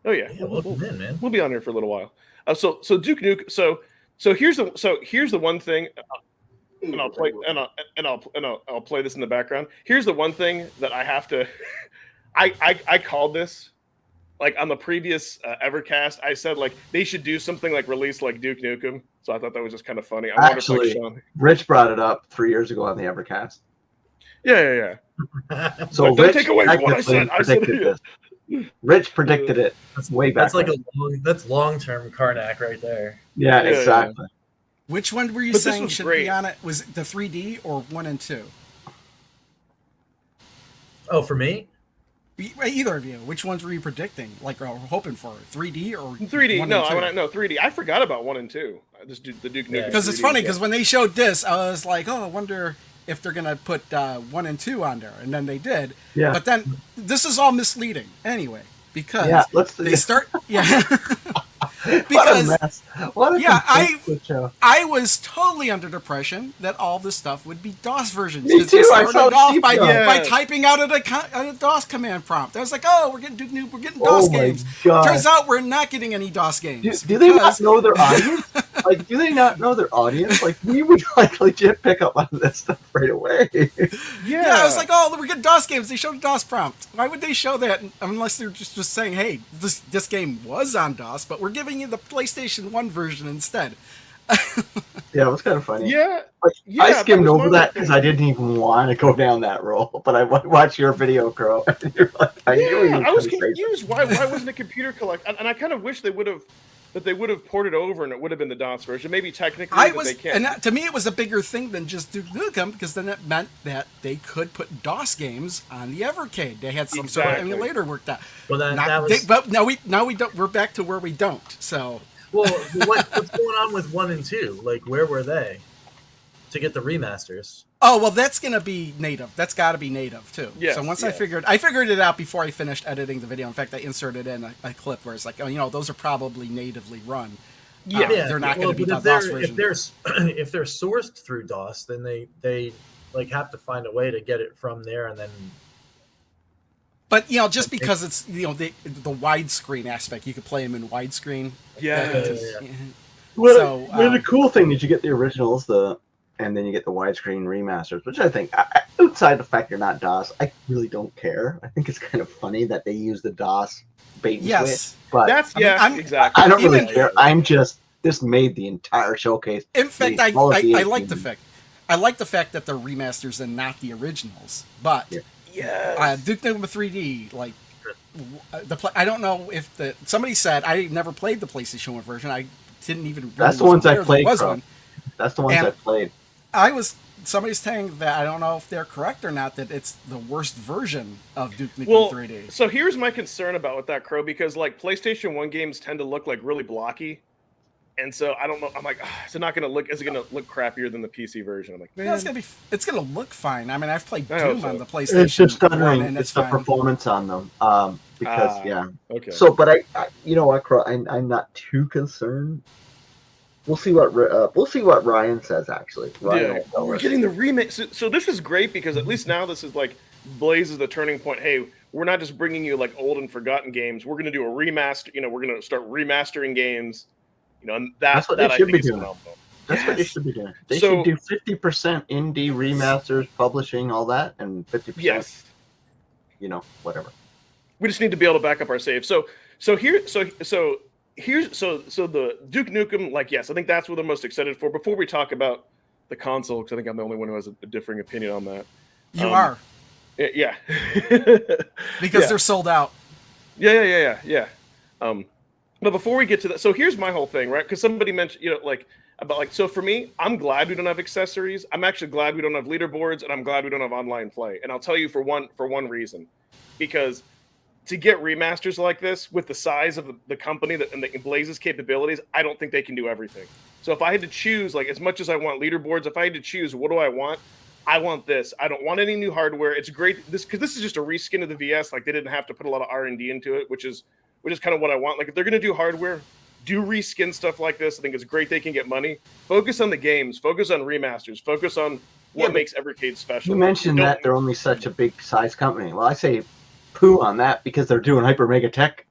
Oh yeah. Yeah, welcome in, man. We'll be on here for a little while. So Duke Nukem. So here's the one thing, and I'll play I'll play this in the background. Here's the one thing that I have to. I called this, like on the previous Evercast. I said like they should do something like release like Duke Nukem. So I thought that was just kind of funny. I wonder Actually, if like Sean. Rich brought it up 3 years ago on the Evercast. Yeah. So But don't Rich take away from what I technically said. I said predicted it. this. Rich predicted it way back. That's like when. that's long-term Karnak right there. Yeah, Yeah, exactly. Which one were you But this saying was should great. be on it? Was it the 3D or 1 and 2? Oh, for me? Either of you. Which ones were you predicting? Like, or hoping for 3D or 3D. 1 No, and 2? no 3D. I forgot about 1 and 2. The Duke Nukem. Yeah. Because it's 3D, funny yeah. because when they showed this, I was like, oh, I wonder if they're gonna put 1 and 2 on there, and then they did. Yeah. But then this is all misleading anyway because Yeah, they start. Yeah. What a because mess. What a Yeah, complete show. I was totally under the impression that all this stuff would be DOS versions. Me 'Cause they too, I started saw off cheap by, stuff. by typing out a DOS command prompt. I was like, oh, we're getting DOS Oh my games. God. Turns out we're not getting any DOS Do games. they not because- know their audience? Like, do they not know their audience? Like, we would like legit pick up on this stuff right away. Yeah, I was like, oh, we're getting DOS games. They showed a DOS prompt. Why would they show that unless they're just saying, hey, this game was on DOS, but we're giving you the PlayStation 1 version instead. Yeah, it was kind of funny. Yeah. Like, Yeah, I that skimmed was over one that of the because I didn't even want to go down that road. But I watched your video, Crow. And you're like, I knew you Yeah, were I was gonna say confused. Why wasn't a computer collect? And I kind of wish they would have ported over and it would have been the DOS version. Maybe technically, but they can't. and to me, it was a bigger thing than just Duke Nukem because then it meant that they could put DOS games on the Evercade. They had some sort of Exactly. emulator worked out. Well, that was. But now we don't. We're back to where we don't. So Well, what's going on with 1 and 2? Like, where were they to get the remasters? well, that's gonna be native. That's got to be native too. Yes, so once yeah. I figured it out before I finished editing the video. In fact, I inserted in a clip where it's like, oh, those are probably natively run. They're not going to be but the if DOS version. if they're sourced through DOS, then they like have to find a way to get it from there, and then. But just because it's the widescreen aspect, you could play them in widescreen. Yeah. Yeah. What So, a cool thing. Did you get the originals? The and then you get the widescreen remasters, which I think, outside the fact you're not DOS, I really don't care. I think it's kind of funny that they use the DOS bait and Yes. switch, but That's I mean, exactly. I don't really even- care. I'm just this made the entire showcase. In fact, Made all of the I like the 18. fact. I like the fact that they're remasters and not the originals. But Yeah. Yes. Duke Nukem 3D, like I don't know if somebody said I never played the PlayStation 1 version. I didn't even. Really That's the ones I aware there played, was Crow. one. That's the ones And- I played. Somebody's saying that I don't know if they're correct or not, that it's the worst version of Duke Nukem Well, 3D. so here's my concern about with that, Crow, because like PlayStation 1 games tend to look like really blocky. And so I don't know. I'm like, is it going to look crappier than the PC version? I'm like, man. No, it's gonna look fine. I mean, I've played I hope Doom so. on the PlayStation It's just 1 stuttering. and It's it's the fine. performance on them. Because Okay. So, but I you know what, Crow, I'm not too concerned. We'll see what Ryan says. Actually, Ryan will tell We're us. getting the remake. So this is great because at least now this is like Blaze is the turning point. Hey, we're not just bringing you like old and forgotten games. We're going to do a remaster. We're going to start remastering games. And That's what that they I should think be is doing. phenomenal. That's what they Yes. should be doing. They So- should do 50% indie remasters, publishing, all that, and 50%. Yes. Whatever. We just need to be able to back up our save. So here's the Duke Nukem. Like, yes, I think that's what they're most excited for. Before we talk about the console, because I think I'm the only one who has a differing opinion on that. You are, Yeah. because yeah. they're sold out. Yeah. But before we get to that, so here's my whole thing, right? Because somebody mentioned, so for me, I'm glad we don't have accessories. I'm actually glad we don't have leaderboards, and I'm glad we don't have online play. And I'll tell you for one reason, because to get remasters like this with the size of the company and the Blaze's capabilities, I don't think they can do everything. So if I had to choose, like as much as I want leaderboards, if I had to choose, what do I want? I want this. I don't want any new hardware. It's great because this is just a reskin of the VS. Like they didn't have to put a lot of R&D into it, which is kind of what I want. Like if they're going to do hardware, do reskin stuff like this. I think it's great they can get money. Focus on the games. Focus on remasters. Focus on what makes Evercade special. You mentioned that they're only such a big size company. Well, I say poo on that because they're doing Hyper Mega Tech.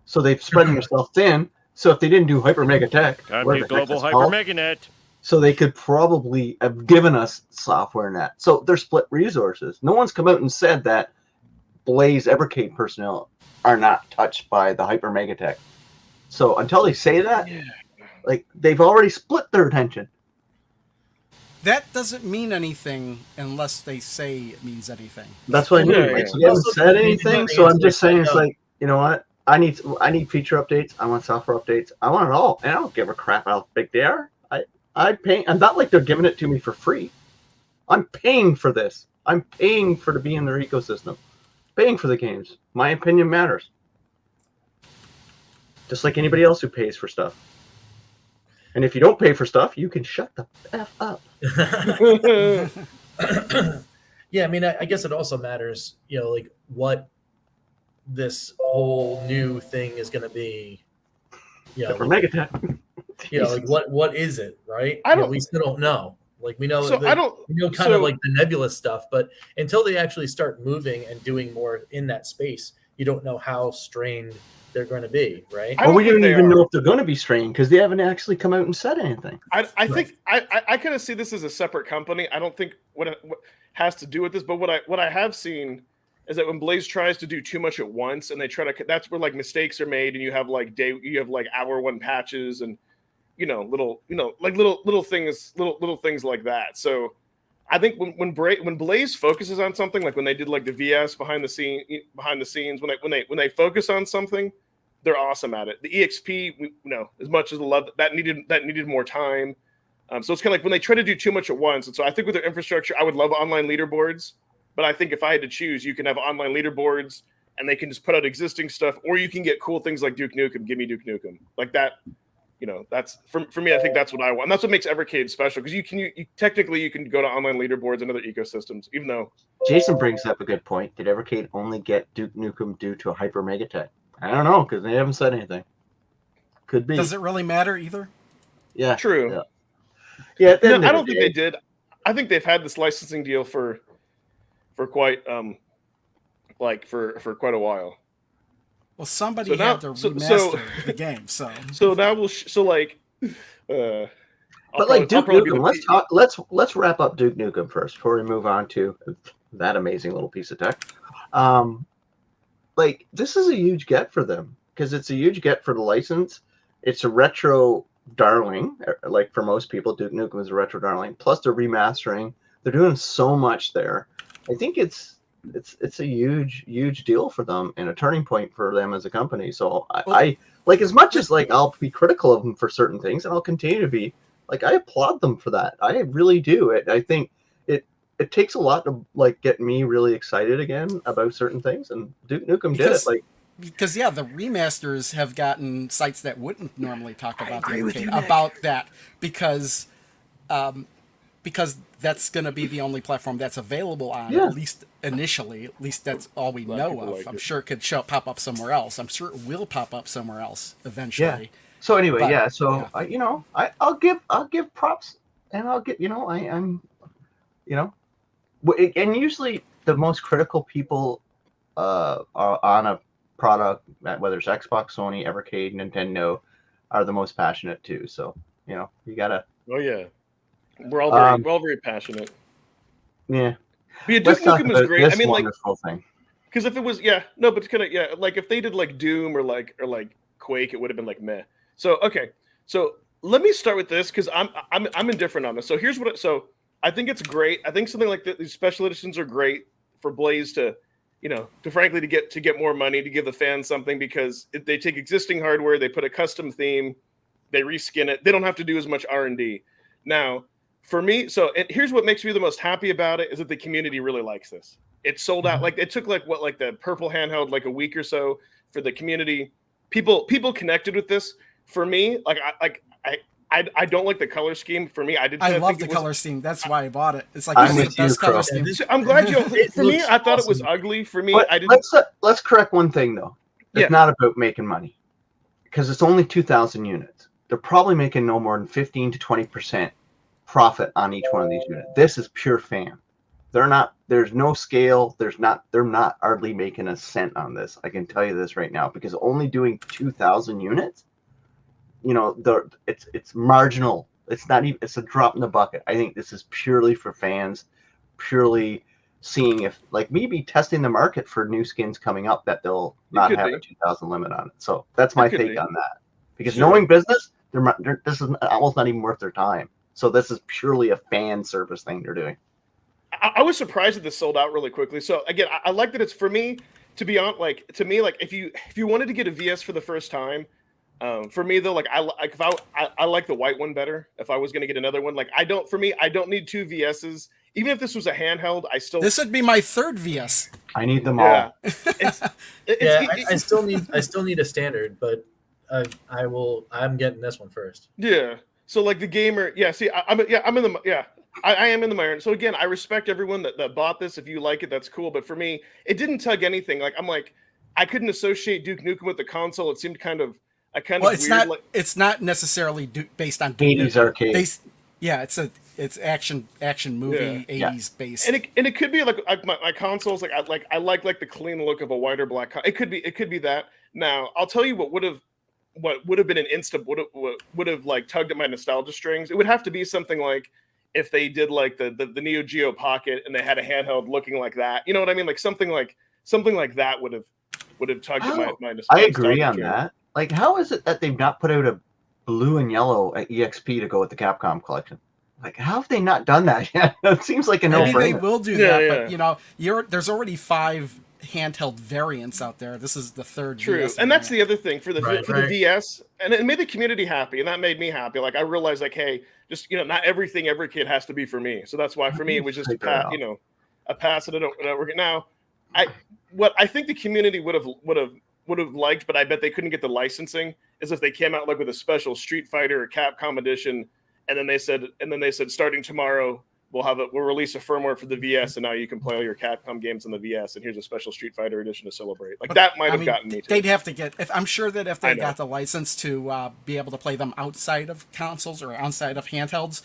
So they've spread themselves thin. So if they didn't do Hyper Mega Tech, Time where to the heck global it's hyper called, meganet. so they could probably have given us software net. So they're split resources. No one's come out and said that Blaze Evercade personnel are not touched by the Hyper Mega Tech. So until they say that, like they've already split their attention. That doesn't mean anything unless they say it means anything. That's what I mean. Yeah, Like, yeah. they haven't said anything, so I'm just saying it's like, you know what? I need feature updates. I want software updates. I want it all, and I don't give a crap how big they are. I pay. I'm not like they're giving it to me for free. I'm paying for this. I'm paying to be in their ecosystem. Paying for the games. My opinion matters. Just like anybody else who pays for stuff. And if you don't pay for stuff, you can shut the F up. Yeah, I mean, I guess it also matters, like what this whole new thing is going to be. For Megatech. Like what is it, right? We still don't know. Like we know, So I don't. we know kind of like the nebula stuff, but until they actually start moving and doing more in that space, you don't know how strained they're going to be, right? Well, we don't even know if they're going to be strained because they haven't actually come out and said anything. I think I kind of see this as a separate company. I don't think what has to do with this, but what I have seen is that when Blaze tries to do too much at once and they try to, that's where like mistakes are made and you have like hour one patches and little things like that. So I think when Blaze focuses on something, like when they did like the VS behind the scenes, when they focus on something, they're awesome at it. The EXP, as much as the love that needed more time. So it's kind of like when they try to do too much at once. And so I think with their infrastructure, I would love online leaderboards, but I think if I had to choose, you can have online leaderboards and they can just put out existing stuff, or you can get cool things like Duke Nukem. Give me Duke Nukem like that. That's for me. I think that's what I want. And that's what makes Evercade special because you technically can go to online leaderboards and other ecosystems, even though. Jason brings up a good point. Did Evercade only get Duke Nukem due to a Hyper Mega Tech? I don't know because they haven't said anything. Could be. Does it really matter either? Yeah. True. Yeah. No, I don't think they did. I think they've had this licensing deal for quite for quite a while. Well, somebody had to remaster the game, so now But like Duke probably be Nukem, let's talk. Let's wrap up Duke Nukem first before we move on to that amazing little piece of tech. Like this is a huge get for them because it's a huge get for the license. It's a retro darling, like for most people, Duke Nukem is a retro darling. Plus they're remastering. They're doing so much there. I think it's a huge deal for them and a turning point for them as a company. So I like as much as like I'll be critical of them for certain things, and I'll continue to be. Like I applaud them for that. I really do. I think it takes a lot to like get me really excited again about certain things, and Duke Nukem did it. Like because yeah, the remasters have gotten sites that wouldn't normally talk about the agree with Evercade you, Nick. about that because that's going to be the only platform that's available on, Yeah. at least initially. At least that's all we lot of know people of. like I'm it. sure it could pop up somewhere else. I'm sure it will pop up somewhere else eventually. so anyway, But, yeah. So yeah. I'll give props, and I'll get I'm and usually the most critical people are on a product, whether it's Xbox, Sony, Evercade, Nintendo, are the most passionate too. So you gotta Oh yeah, we're all very passionate. yeah. But yeah, Duke Let's talk Nukem was about great. I this mean, like, wonderful thing. because if it was, yeah, no, but it's kind of, yeah, like if they did like Doom or like Quake, it would have been like meh. So okay, so let me start with this because I'm indifferent on this. So here's so I think it's great. I think something like these special editions are great for Blaze to, to frankly to get more money to give the fans something because if they take existing hardware, they put a custom theme, they reskin it. They don't have to do as much R&D. Now, for me, here's what makes me the most happy about it is that the community really likes this. It sold out. Like it took like the purple handheld like a week or so for the community. People connected with this. For me, I don't like the color scheme. For me, I love the color scheme. That's why I bought it. It's like I'm this is with the you, best color Crow. scheme. I'm glad you. For me, looks I thought it was awesome. ugly. For me, But I didn't. let's correct one thing though. It's Yeah. not about making money because it's only 2,000 units. They're probably making no more than 15 to 20% profit on each one of these units. This is pure fan. They're not. There's no scale. They're not hardly making a cent on this. I can tell you this right now because only doing 2,000 units, it's marginal. It's not even. It's a drop in the bucket. I think this is purely for fans, purely seeing if like maybe testing the market for new skins coming up that they'll not could have be. a 2,000 limit on it. So that's my could take be. on that. Because Sure. knowing business, this is almost not even worth their time. So this is purely a fan service thing they're doing. I was surprised that this sold out really quickly. So again, I like that it's for me. To be honest, like to me, like if you wanted to get a VS for the first time, for me though, like I like the white one better. If I was going to get another one, like I don't need two VSs. Even if this was a handheld, I still This would be my third VS. I need them yeah. all. I still need a standard, but I'm getting this one first. Yeah. So like the gamer, yeah. See, I'm in the I am in the mirror. So again, I respect everyone that bought this. If you like it, that's cool. But for me, it didn't tug anything. Like I couldn't associate Duke Nukem with the console. It seemed kind of It's weird. not. Like, It's not necessarily based on Duke 80s Nukem. arcade. Yeah, it's action movie Yeah. 80s based. and it could be like my consoles. Like I like the clean look of a whiter black. It could be that. Now I'll tell you what would have been an instant would have like tugged at my nostalgia strings. It would have to be something like if they did like the Neo Geo Pocket and they had a handheld looking like that. You know what I mean? Like something like that would have tugged at my nostalgia. I agree on strings. that. Like, how is it that they've not put out a blue and yellow EXP to go with the Capcom collection? Like, how have they not done that yet? It seems like a Maybe they no-brainer. will do Yeah, that, yeah. but there's already 5 handheld variants out there. This is the third. True, VS and that's variant. the other thing for the VS, and it made the community happy, and that made me happy. Like I realized, like, hey, just not everything every kid has to be for me. So that's why for me it was just a pass that I don't work it now. What I think the community would have liked, but I bet they couldn't get the licensing, is if they came out like with a special Street Fighter or Capcom edition, and then they said starting tomorrow we'll release a firmware for the VS, and now you can play all your Capcom games on the VS, and here's a special Street Fighter edition to celebrate. Like that might have gotten me too. They'd have to get. I'm sure that if they I know. got the license to be able to play them outside of consoles or outside of handhelds,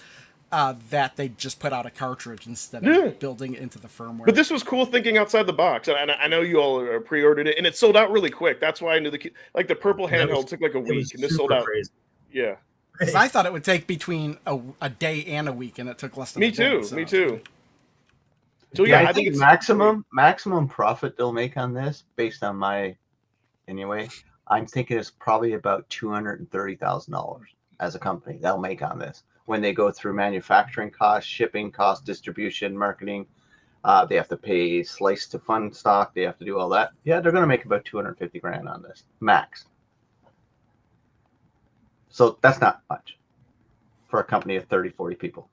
that they'd just put out a cartridge instead of building it into the firmware. But this was cool thinking outside the box, and I know you all pre-ordered it, and it sold out really quick. That's why I knew the purple handheld took like a week, and this sold out. Crazy. Yeah. 'Cause I thought it would take between a day and a week, and it took less than Me a day. too. So Me too. So Yeah, yeah, I I think think it's maximum profit they'll make on this, based on my anyway. I'm thinking it's probably about $230,000 as a company they'll make on this when they go through manufacturing costs, shipping costs, distribution, marketing. They have to pay slice to fund stock. They have to do all that. Yeah, they're going to make about 250 grand on this max. So that's not much for a company of 30, 40 people.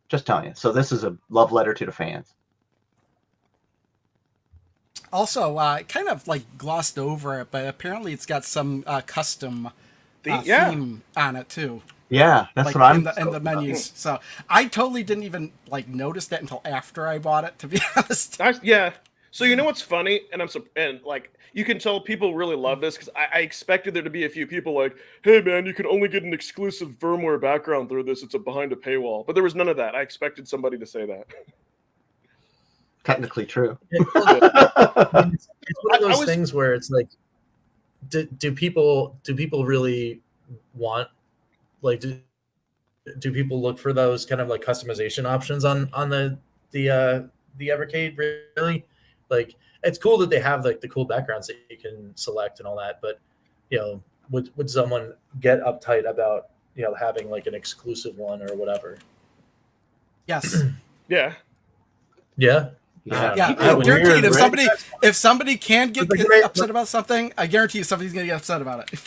Just telling you. So this is a love letter to the fans. also, kind of like glossed over it, but apparently it's got some custom yeah. theme on it too. Yeah, that's Like what I'm in the menus. So I totally didn't even like notice that until after I bought it, to be honest. Yeah. So you know what's funny, and like you can tell people really love this because I expected there to be a few people like, hey man, you can only get an exclusive firmware background through this. It's behind a paywall, but there was none of that. I expected somebody to say that. technically true. I mean, it's one of I those was- things where it's like, do people really want, like, do people look for those kind of like customization options on the Evercade? Really, like, it's cool that they have like the cool backgrounds that you can select and all that, but would someone get uptight about having like an exclusive one or whatever? Yes. Yeah. Yeah. Yeah, People are guaranteed. weird, right? If somebody can get But like, upset about something, I guarantee you somebody's gonna get upset about it.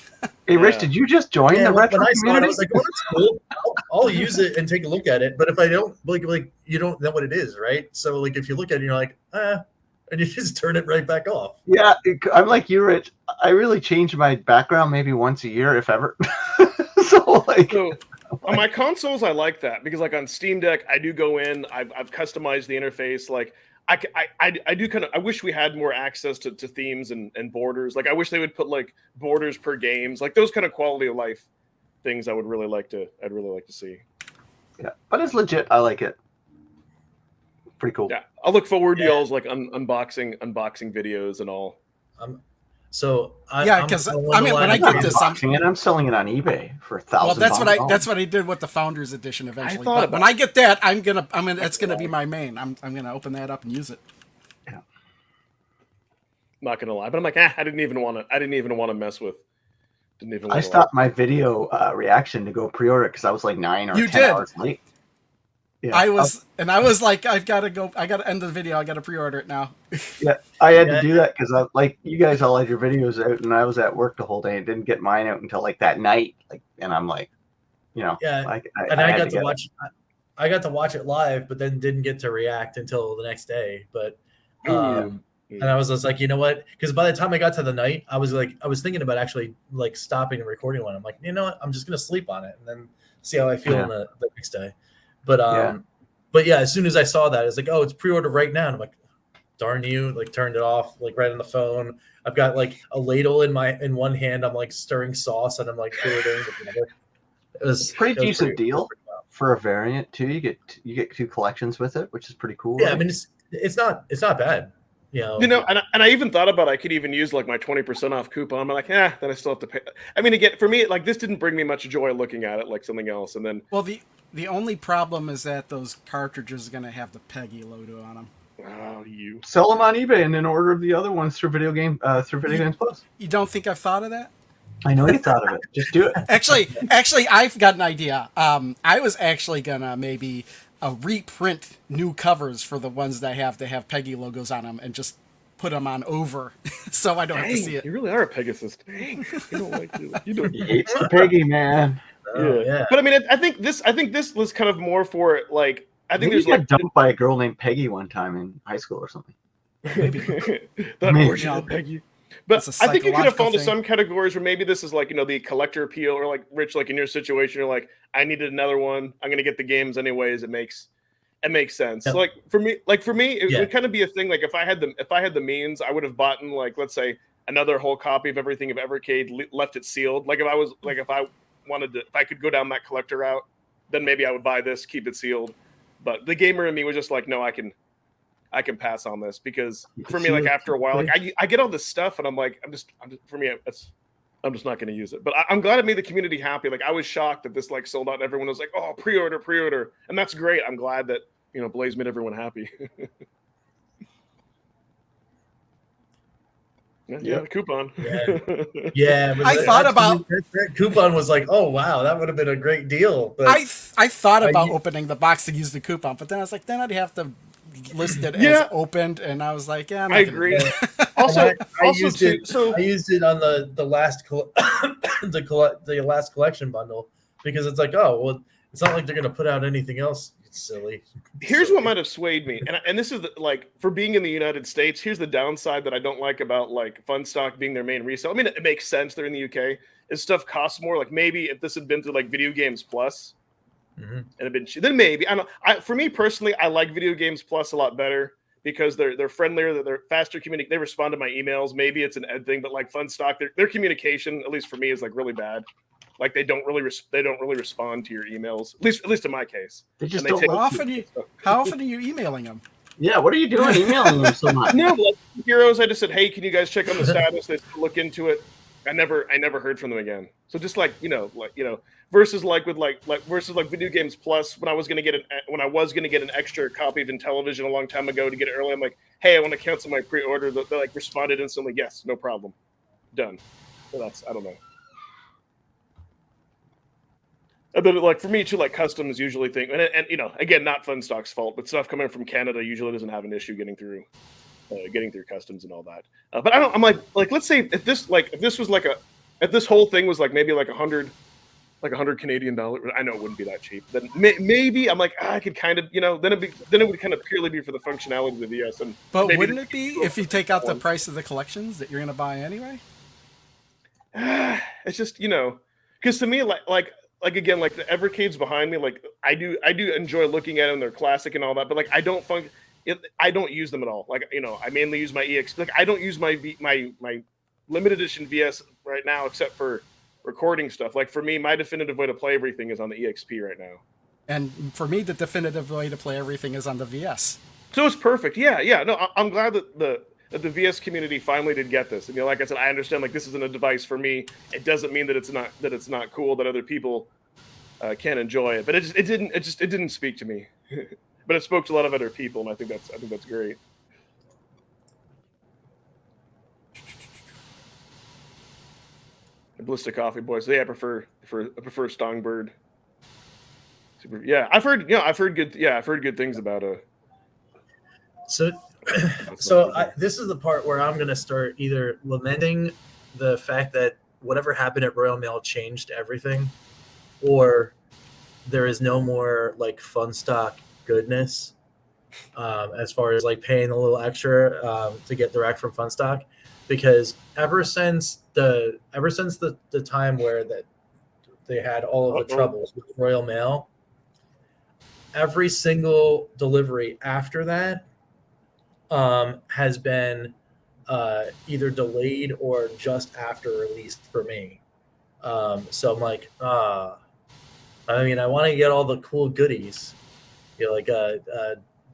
Hey, Rich, Yeah. did you just join Yeah, the retro when I saw it, community? I was like, "Oh, that's cool. I'll use it and take a look at it." But if I don't, like you don't know what it is, right? So like if you look at it, you're like, and you just turn it right back off. Yeah, I'm like you, Rich. I really change my background maybe once a year, if ever. So like, So on my consoles, I like that because like on Steam Deck, I do go in. I've customized the interface. Like I do kind of. I wish we had more access to themes and borders. Like I wish they would put like borders per games, like those kind of quality of life things. I'd really like to see. yeah, but it's legit. I like it. Pretty cool. Yeah, I'll look forward to y'all's like unboxing videos and all. So Yeah, 'cause, I mean, when I I'm get not this, unboxing it. I'm selling it on eBay for well, $1,000. that's what I did with the Founders Edition eventually. thought But when about I get that, it's gonna be my main. I'm gonna open that up and use it. Not gonna lie, but I'm like, I didn't even want to mess with. Didn't even. I wanna stopped my video reaction to go pre-order because I was like 9 or You 10 did. hours late. Yeah, I was like, I gotta end the video. I gotta pre-order it now. I had to do that because I like you guys all had your videos out, and I was at work the whole day and didn't get mine out until like that night. Like, and I'm like, Yeah, I I had got to get watch. I got to watch it live, but then didn't get to react until the next day. But and I was just like, you know what? Because by the time I got to the night, I was thinking about actually like stopping and recording one. I'm like, you know what? I'm just gonna sleep on it and then see how I feel Yeah. in the next day. But yeah, as soon as I saw that, it's like, oh, it's pre-order right now. And I'm like, darn you! Like turned it off, like right on the phone. I've got like a ladle in one hand. I'm like stirring sauce and I'm like pre-ordering with the other. It was pretty decent deal for a variant too. You get 2 collections with it, which is pretty cool. Yeah, right? I mean it's not bad. and I even thought about I could even use like my 20% off coupon. I'm like, then I still have to pay. I mean, again, for me, like this didn't bring me much joy looking at it like something else. And then, Well, the only problem is that those cartridges are gonna have the PEGI logo on them. you sell them on eBay and then order the other ones through Video Games Plus. You don't think I've thought of that? I know you thought of it. Just do it. Actually, I've got an idea. I was actually gonna maybe reprint new covers for the ones that have PEGI logos on them and just put them on over, so I don't have to see it. You really are a Pegasus. Dang, you don't like you don't. He hates the Peggy, man. Yeah. But I mean, I think this was kind of more for like. I think there's got like dumped by a girl named Peggy one time in high school or something. that Maybe. origin of Peggy. But It's a I think you could have psychological fallen to thing. some categories where maybe this is like the collector appeal, or like Rich, like in your situation, you're like, I needed another one. I'm gonna get the games anyways. It makes sense. Yeah. So like for me, it Yeah. would kind of be a thing. Like if I had the means, I would have bought like let's say another whole copy of everything of Evercade, left it sealed. Like if I could go down that collector route, then maybe I would buy this, keep it sealed. But the gamer in me was just like, no, I can pass on this because for me, like after a while, like I get all this stuff and I'm like, I'm just for me, I'm just not going to use it. But I'm glad it made the community happy. Like I was shocked that this like sold out and everyone was like, oh, pre-order. And that's great. I'm glad that, Blaze made everyone happy. Yeah, the coupon. Yeah. But I thought about that coupon was like, oh wow, that would have been a great deal. But I thought about I- opening the box to use the coupon, but then I was like, then I'd have to list it Yeah. as opened, and I was like, yeah, I'm not I gonna agree. do that. Also, I also used too, it. so I used it on the last the last collection bundle because it's like, oh well, it's not like they're gonna put out anything else. It's silly. here's what might have swayed me, and this is like for being in the United States. Here's the downside that I don't like about like Funstock being their main resale. I mean, it makes sense. They're in the UK. Is stuff costs more. Like maybe if this had been through like Video Games Plus, and had been then maybe I don't. For me personally, I like Video Games Plus a lot better because they're friendlier, they're faster communicating. They respond to my emails. Maybe it's an ed thing, but like Funstock, their communication, at least for me, is like really bad. Like they don't really respond to your emails. At least in my case. They just And they don't take- like you. How often are you emailing them? Yeah, what are you doing emailing them so much? No, like Heroes, I just said, hey, can you guys check on the status? They look into it. I never heard from them again. So just versus like Video Games Plus, when I was gonna get an extra copy of Intellivision a long time ago to get it early, I'm like, hey, I want to cancel my pre-order. They like responded instantly, yes, no problem, done. So that's I don't know. And then like for me too, like customs usually think, and again, not Funstock's fault, but stuff coming from Canada usually doesn't have an issue getting through customs and all that. But I'm like let's say if this was like if this whole thing was like maybe like 100 Canadian dollars, I know it wouldn't be that cheap. Then maybe I'm like I could kind of then it would kind of purely be for the functionality of the VS. But maybe wouldn't it be if you take out the price of the collections that you're going to buy anyway? It's just because to me like again like the Evercades behind me, like I do enjoy looking at them. They're classic and all that, but like I don't use them at all. Like I mainly use my EX. Like I don't use my limited edition VS right now except for recording stuff. Like for me, my definitive way to play everything is on the EXP right now. And for me, the definitive way to play everything is on the VS. So it's perfect. Yeah. No, I'm glad that the VS community finally did get this. And like I said, I understand like this isn't a device for me. It doesn't mean that it's not cool that other people can't enjoy it. But it didn't speak to me. But it spoke to a lot of other people, and I think that's great. Ballistic Coffee Boys. Yeah, I prefer Stongbird. I've heard good things about So this is the part where I'm gonna start either lamenting the fact that whatever happened at Royal Mail changed everything, or there is no more like Funstock goodness as far as like paying a little extra to get direct from Funstock, because ever since the time where that they had all of the troubles with Royal Mail, every single delivery after that has been either delayed or just after released for me. So I'm like, I mean, I want to get all the cool goodies. Like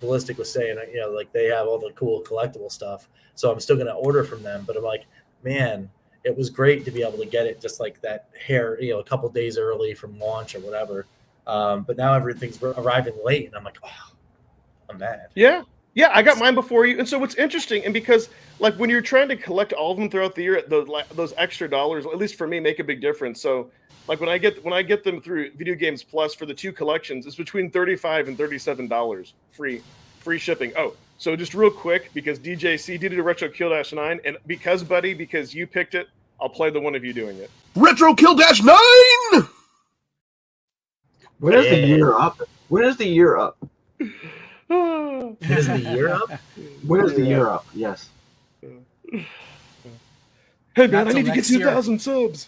Ballistic was saying, like they have all the cool collectible stuff. So I'm still going to order from them. But I'm like, man, it was great to be able to get it just like that hair, a couple days early from launch or whatever. But now everything's arriving late, and I'm like, oh, I'm mad. Yeah, I got mine before you. And so what's interesting, and because like when you're trying to collect all of them throughout the year, those extra dollars, at least for me, make a big difference. So like when I get them through Video Games Plus for the 2 collections, it's between $35 and $37 free shipping. Oh, so just real quick, because DJC did a Retro Kill Dash 9, and because you picked it, I'll play the one of you doing it. Retro Kill Dash 9! When is the year up? When is the year up? Is the year up? When is the year up? Yes. Hey man, Not I need to till get next year. 2,000 subs.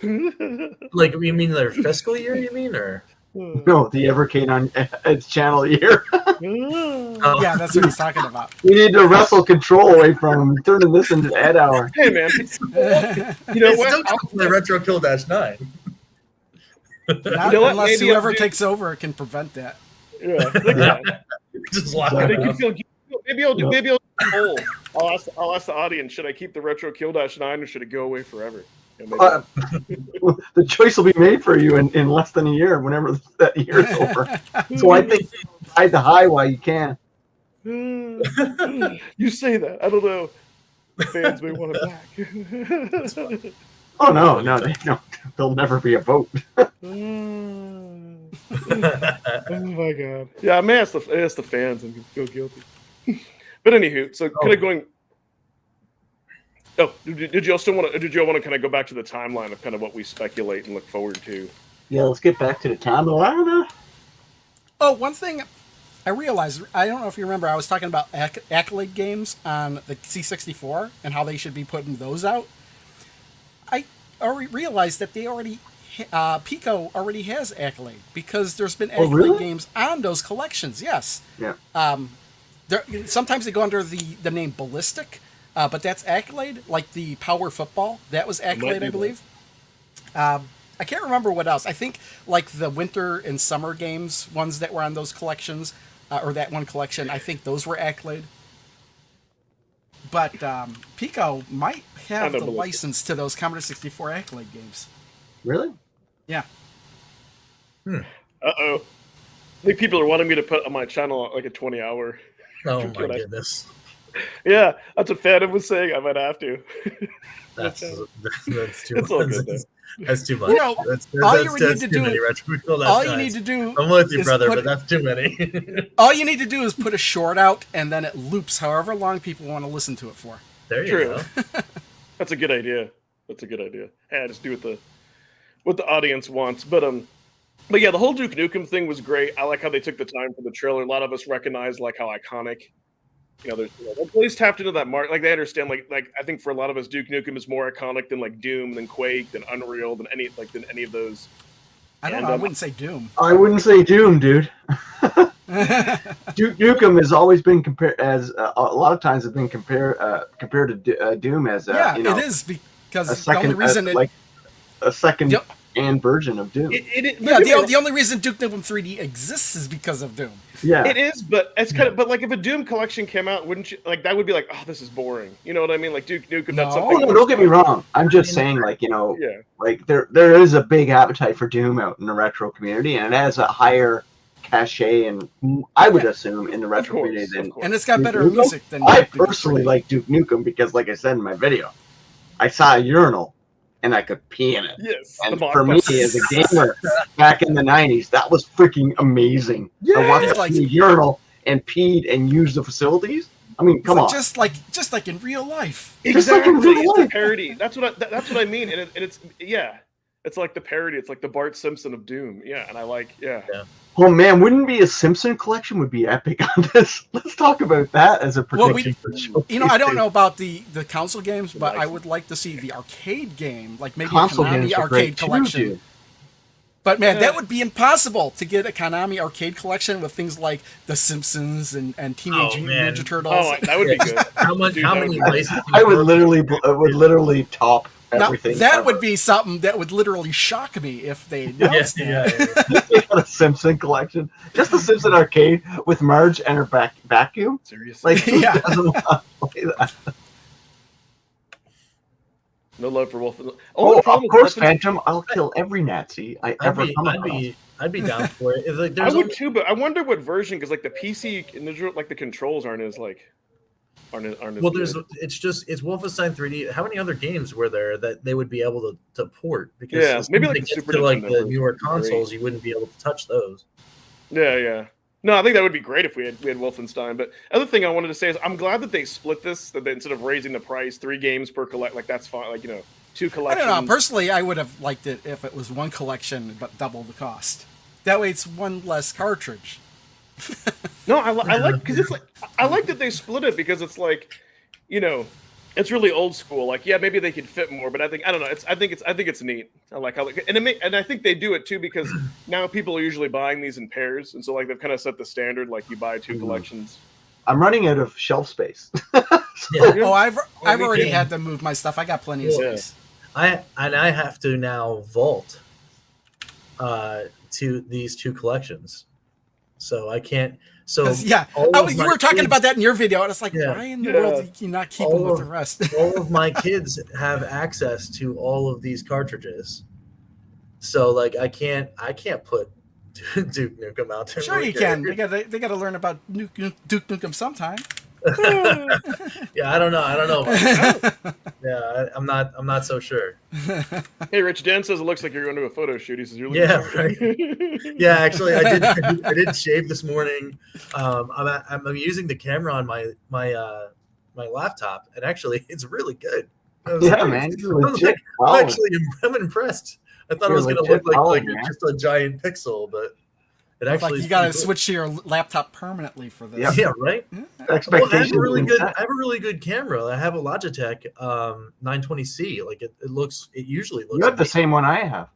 Like, you mean their fiscal year? You mean, or No, the Evercade on its channel year. oh, Yeah, that's what he's talking about. We need to wrestle control away from him, turning this into ad hour. Hey man, you know it's what? still comes from the Retro Kill Dash 9. Not know what? unless Maybe whoever I'll do- takes over can prevent that. Yeah. Just lock I it think you out. feel maybe I'll do a poll. I'll ask the audience: should I keep the Retro Kill Dash 9 or should it go away forever? Yeah, The choice will be made for you in less than a year, whenever that year is over. So I think ride the high while you can. you say that. I don't know. The fans may want it back. Oh no, there'll never be a vote. Oh my god. Yeah, I may ask the fans and feel guilty. But anywho, so kind of going. Oh, did you also want to? Did you all want to kind of go back to the timeline of kind of what we speculate and look forward to? Yeah, let's get back to the timeline. Oh, one thing I realized, I don't know if you remember, I was talking about Accolade games on the C64 and how they should be putting those out. I already realized that Pico already has Accolade because there's been Accolade really? games on those collections. Yes. Yeah. Sometimes they go under the name Ballistic, but that's Accolade. Like the Power Football, that was Accolade, I believe. I can't remember what else. I think like the winter and summer games ones that were on those collections, or that one collection, I think those were Accolade. But Pico might have the license to those Commodore 64 Accolade games. Really? Yeah. Uh-oh. I think people are wanting me to put on my channel like a 20-hour. Oh my goodness. Yeah, that's what Phantom was saying. I might have to. That's too It's all good, though. That's too much. You know, all you need to do. All you need to do. I'm with you, brother, but that's too many. All you need to do is put a short out, and then it loops however long people want to listen to it for. There you True. go. That's a good idea. Hey, just do what the audience wants. But yeah, the whole Duke Nukem thing was great. I like how they took the time for the trailer. A lot of us recognize like how iconic. There's they always tapped into that mark. Like they understand. Like I think for a lot of us, Duke Nukem is more iconic than like Doom, than Quake, than Unreal, than any of those. I don't know. I wouldn't say Doom. I wouldn't say Doom, dude. Duke Nukem has always been compared as a lot of times have been compared to Doom as it is because a second, the only reason a second and version of Doom. The only reason Duke Nukem 3D exists is because of Doom. Yeah, it is, but it's kind of. But like, if a Doom collection came out, wouldn't you like that? Would be like, oh, this is boring. You know what I mean? Like Duke Nukem. That's something. No, don't get me wrong. I'm just saying, like like there is a big appetite for Doom out in the retro community, and it has a higher cachet, and I would assume in the retro community than. And it's got better music than. I personally like Duke Nukem because, like I said in my video, I saw a urinal. And I could pee in it. Yes. And for me as a gamer back in the 90s, that was freaking amazing. Yeah. I walked up to the urinal and peed and used the facilities. I mean, come on. Just like in real life. Exactly. It's a parody. That's what I mean. And it's it's like the parody. It's like the Bart Simpson of Doom. Yeah, and I like Oh man, wouldn't it be a Simpson collection would be epic on this? Let's talk about that as a prediction. I don't know about the console games, but I would like to see the arcade game, like maybe console a Konami arcade collection. Too, but man, that would be impossible to get a Konami arcade collection with things like The Simpsons and Teenage Mutant Ninja Turtles. Oh, that would be good. How many licenses? I would literally top everything. Now, that would be something that would literally shock me if they announced They got a Simpson collection, just the Simpson arcade with Marge and her vacuum. Seriously, like who doesn't want to play that? No love for Wolf. Of course, Phantom. I'll kill every Nazi I ever come across. I'd be down for it. Like, I would too, but I wonder what version because like the PC and the controls aren't as good. It's Wolfenstein 3D. How many other games were there that they would be able to port? Because maybe like the newer consoles, you wouldn't be able to touch those. Yeah. No, I think that would be great if we had Wolfenstein. But other thing I wanted to say is I'm glad that they split this. That they, instead of raising the price, 3 games per collect, like that's fine. Like 2 collections. I don't know. Personally, I would have liked it if it was 1 collection but double the cost. That way, it's 1 less cartridge. No, I like because it's like I like that they split it because it's like, it's really old school. Like, yeah, maybe they could fit more, but I don't know. I think it's neat. I like how and I think they do it too because now people are usually buying these in pairs, and so like they've kind of set the standard. Like you buy 2 collections. I'm running out of shelf space. Oh, I've already had to move my stuff. I got plenty of space. I have to now vault to these 2 collections so I can't. So Because all of you my were talking kids- about that in your video, and it's like, Yeah. why in the Yeah. world do you not keep them with the rest? all of my kids have access to all of these cartridges. So like I can't put Duke Nukem out there. Sure, you can. They got to learn about Duke Nukem sometime. Yeah, I don't know. Yeah, I'm not so sure. Hey, Rich Dan says it looks like you're going to a photo shoot. He says you're looking Yeah, right. Yeah, actually, I did. I did shave this morning. I'm using the camera on my laptop, and actually, it's really good. Yeah, man. You're legit I'm impressed. I thought it You're was going to legit look like man. just a giant pixel, but it It's actually like you is got to pretty cool. switch to your laptop permanently for this. Yep. Yeah, right. Well, Expectations. I have a really good camera. I have a Logitech 920C. Like it usually looks. You have the amazing. same one I have,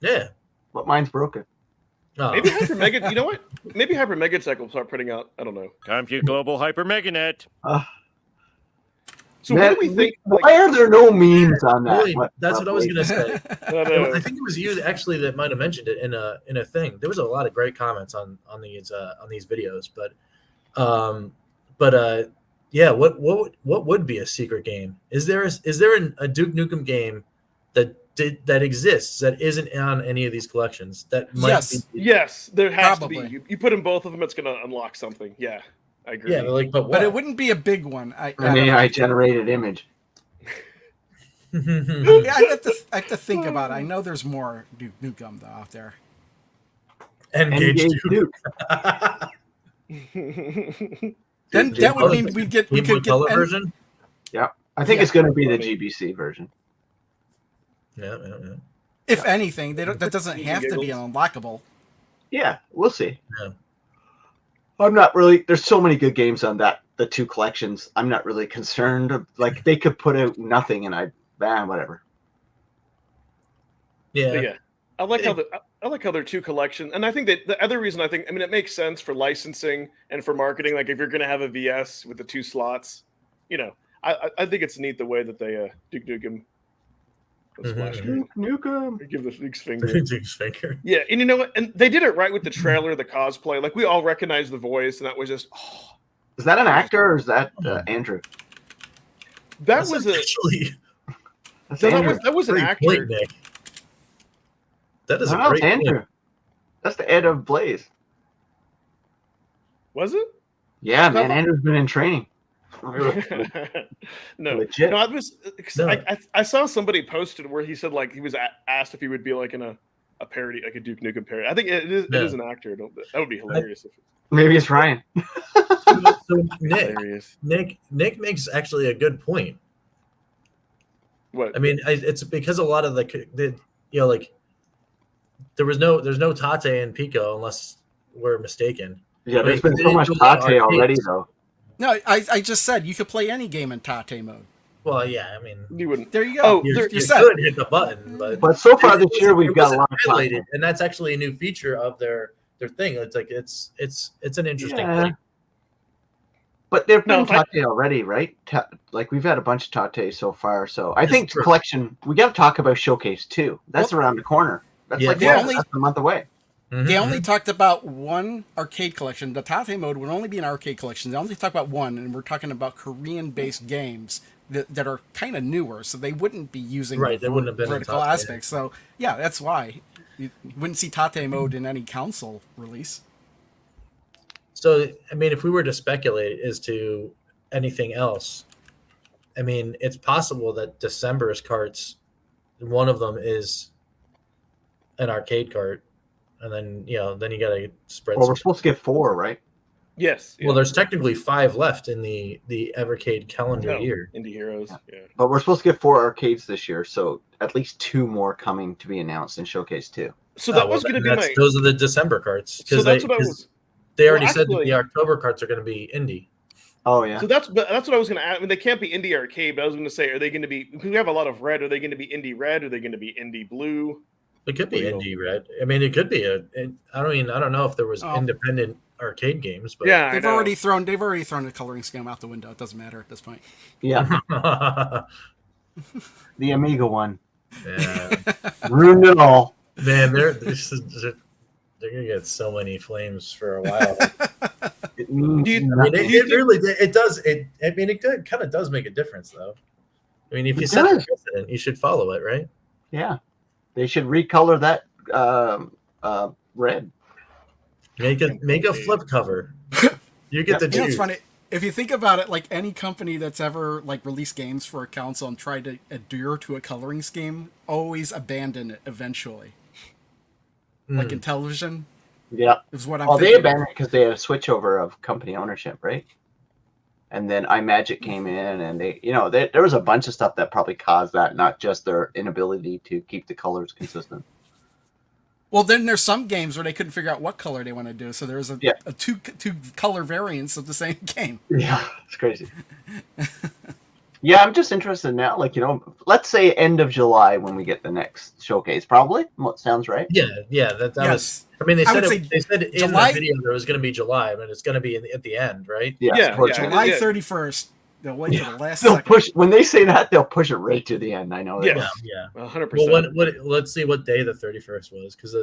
Yeah. but mine's broken. Oh. Maybe Hyper Mega. You know what? Maybe Hyper Mega Tech will start putting out. I don't know. Compute Global Hyper Meganet. So Man, what do we think? why are there no memes on that? Really, that's what I was going to say. That, I think it was you actually that might have mentioned it in a thing. There was a lot of great comments on these videos, but yeah, what would be a secret game? Is there a Duke Nukem game that exists that isn't on any of these collections that might Yes. be? yes, there has Probably. to be. You put in both of them, it's going to unlock something. Yeah, I agree. Yeah, but what? But it wouldn't be a big one. An AI generated image. Yeah, I have to think about it. I know there's more Duke Nukem though out there. Engage Engage Duke. Then that would mean we Game Boy could get Color version. I think Yeah. it's going to be the Funny. GBC version. Yeah. if anything, that doesn't have to be Giggles. unlockable. Yeah, we'll see. Yeah. I'm not really. There's so many good games on the two collections. I'm not really concerned. Like they could put out nothing, and whatever. Yeah. But yeah, I like how they're two collections, and I think that the other reason it makes sense for licensing and for marketing. Like if you're going to have a VS with the two slots, I think it's neat the way that they Duke Nukem. Splash screen. Nukem. Give the Duke's finger. Duke's finger. Yeah, and you know what? And they did it right with the trailer, the cosplay. Like we all recognized the voice, and that was just Is that an actor or is that Andrew? that was a actually That's no, Andrew. that was an great actor. point, Nick. That is a No, great it's point. Andrew. That's the Ed of Blaze. Was it? Yeah, No. man. Andrew's been in training. No, Legit. no. I was. No. I saw somebody posted where he said like he was asked if he would be like in a parody, like a Duke Nukem parody. I think it is an actor. That would be hilarious. Maybe it's Ryan. So Hilarious. Nick makes actually a good point. What? I mean, it's because a lot of like there's no Tate and Pico unless we're mistaken. Yeah, there's Wait, been so much they didn't do Tate arcades. already, though. No, I just said you could play any game in Tate mode. Well, yeah, I mean, You wouldn't. There you go. Oh, you you said could hit the button, But so far this year, it we've got a wasn't lot of Tate. highlighted, and that's actually a new feature of their thing. It's like it's an interesting Yeah. thing. But they've No, been Tate already, right? Like we've had a bunch of Tate so far. So I That's think true. collection. We got to talk about Showcase too. That's around the corner. That's Yeah. like Yeah. that's a month away. Mhm. They only talked about one arcade collection. The Tate mode would only be an arcade collection. They only talked about one, and we're talking about Korean-based games that are kind of newer, so they wouldn't be using Right, they wouldn't have been in vertical Tate. aspects. So yeah, that's why you wouldn't see Tate mode in any console release. So, I mean, if we were to speculate as to anything else, I mean, it's possible that December's carts, one of them is an arcade cart, and then you got to spread. Well, we're some- supposed to get 4, right? Yes. Well, there's technically 5 left in the Evercade calendar year. Indie Heroes. Yeah. But we're supposed to get 4 arcades this year, so at least 2 more coming to be announced in Showcase 2. So that Oh, was well, going to be that's- my. Those are the December carts So that's what I was. They already Well, said that actually- the October carts are going to be indie. Oh yeah. So that's what I was going to add. I mean, they can't be indie arcade, but I was going to say, are they going to be? Because we have a lot of red. Are they going to be indie red? Are they going to be indie blue? It could be Real. indie red. I mean, it could be I don't know if there was Oh. independent arcade games, but Yeah, They've already thrown the coloring scheme out the window. It doesn't matter at this point. Yeah. The Amiga one yeah. ruined it all. Man, they're They're gonna get so many flames for a while. It means Do you- nothing. it really it does it. I mean, it kind of does make a difference, though. I mean, if It you set the does. precedent, you should follow it, right? Yeah, they should recolor that red. Make a flip cover. You get to You know, it's choose. funny. If you think about it, like any company that's ever like released games for a console and tried to adhere to a coloring scheme, always abandon it eventually. Like in television, Yeah. is what I'm Well, they thinking. abandoned it because they had a switchover of company ownership, right? And then iMagic came in, and there was a bunch of stuff that probably caused that, not just their inability to keep the colors consistent. Well, then there's some games where they couldn't figure out what color they want to do, so there's a two color variants of the same game. Yeah, it's crazy. Yeah, I'm just interested now. Like, let's say end of July when we get the next showcase. Probably. What sounds right? Yeah. That was. Yes. I mean, they I said would say they said in July- the video there was going to be July, but it's going to be at the end, right? Yeah. towards yeah. the July Yeah. 31st. They'll wait till the last They'll second. push when they say that. They'll push it right to the end. I know. Yeah. Yeah. 100%. Well, let's see what day the 31st was, because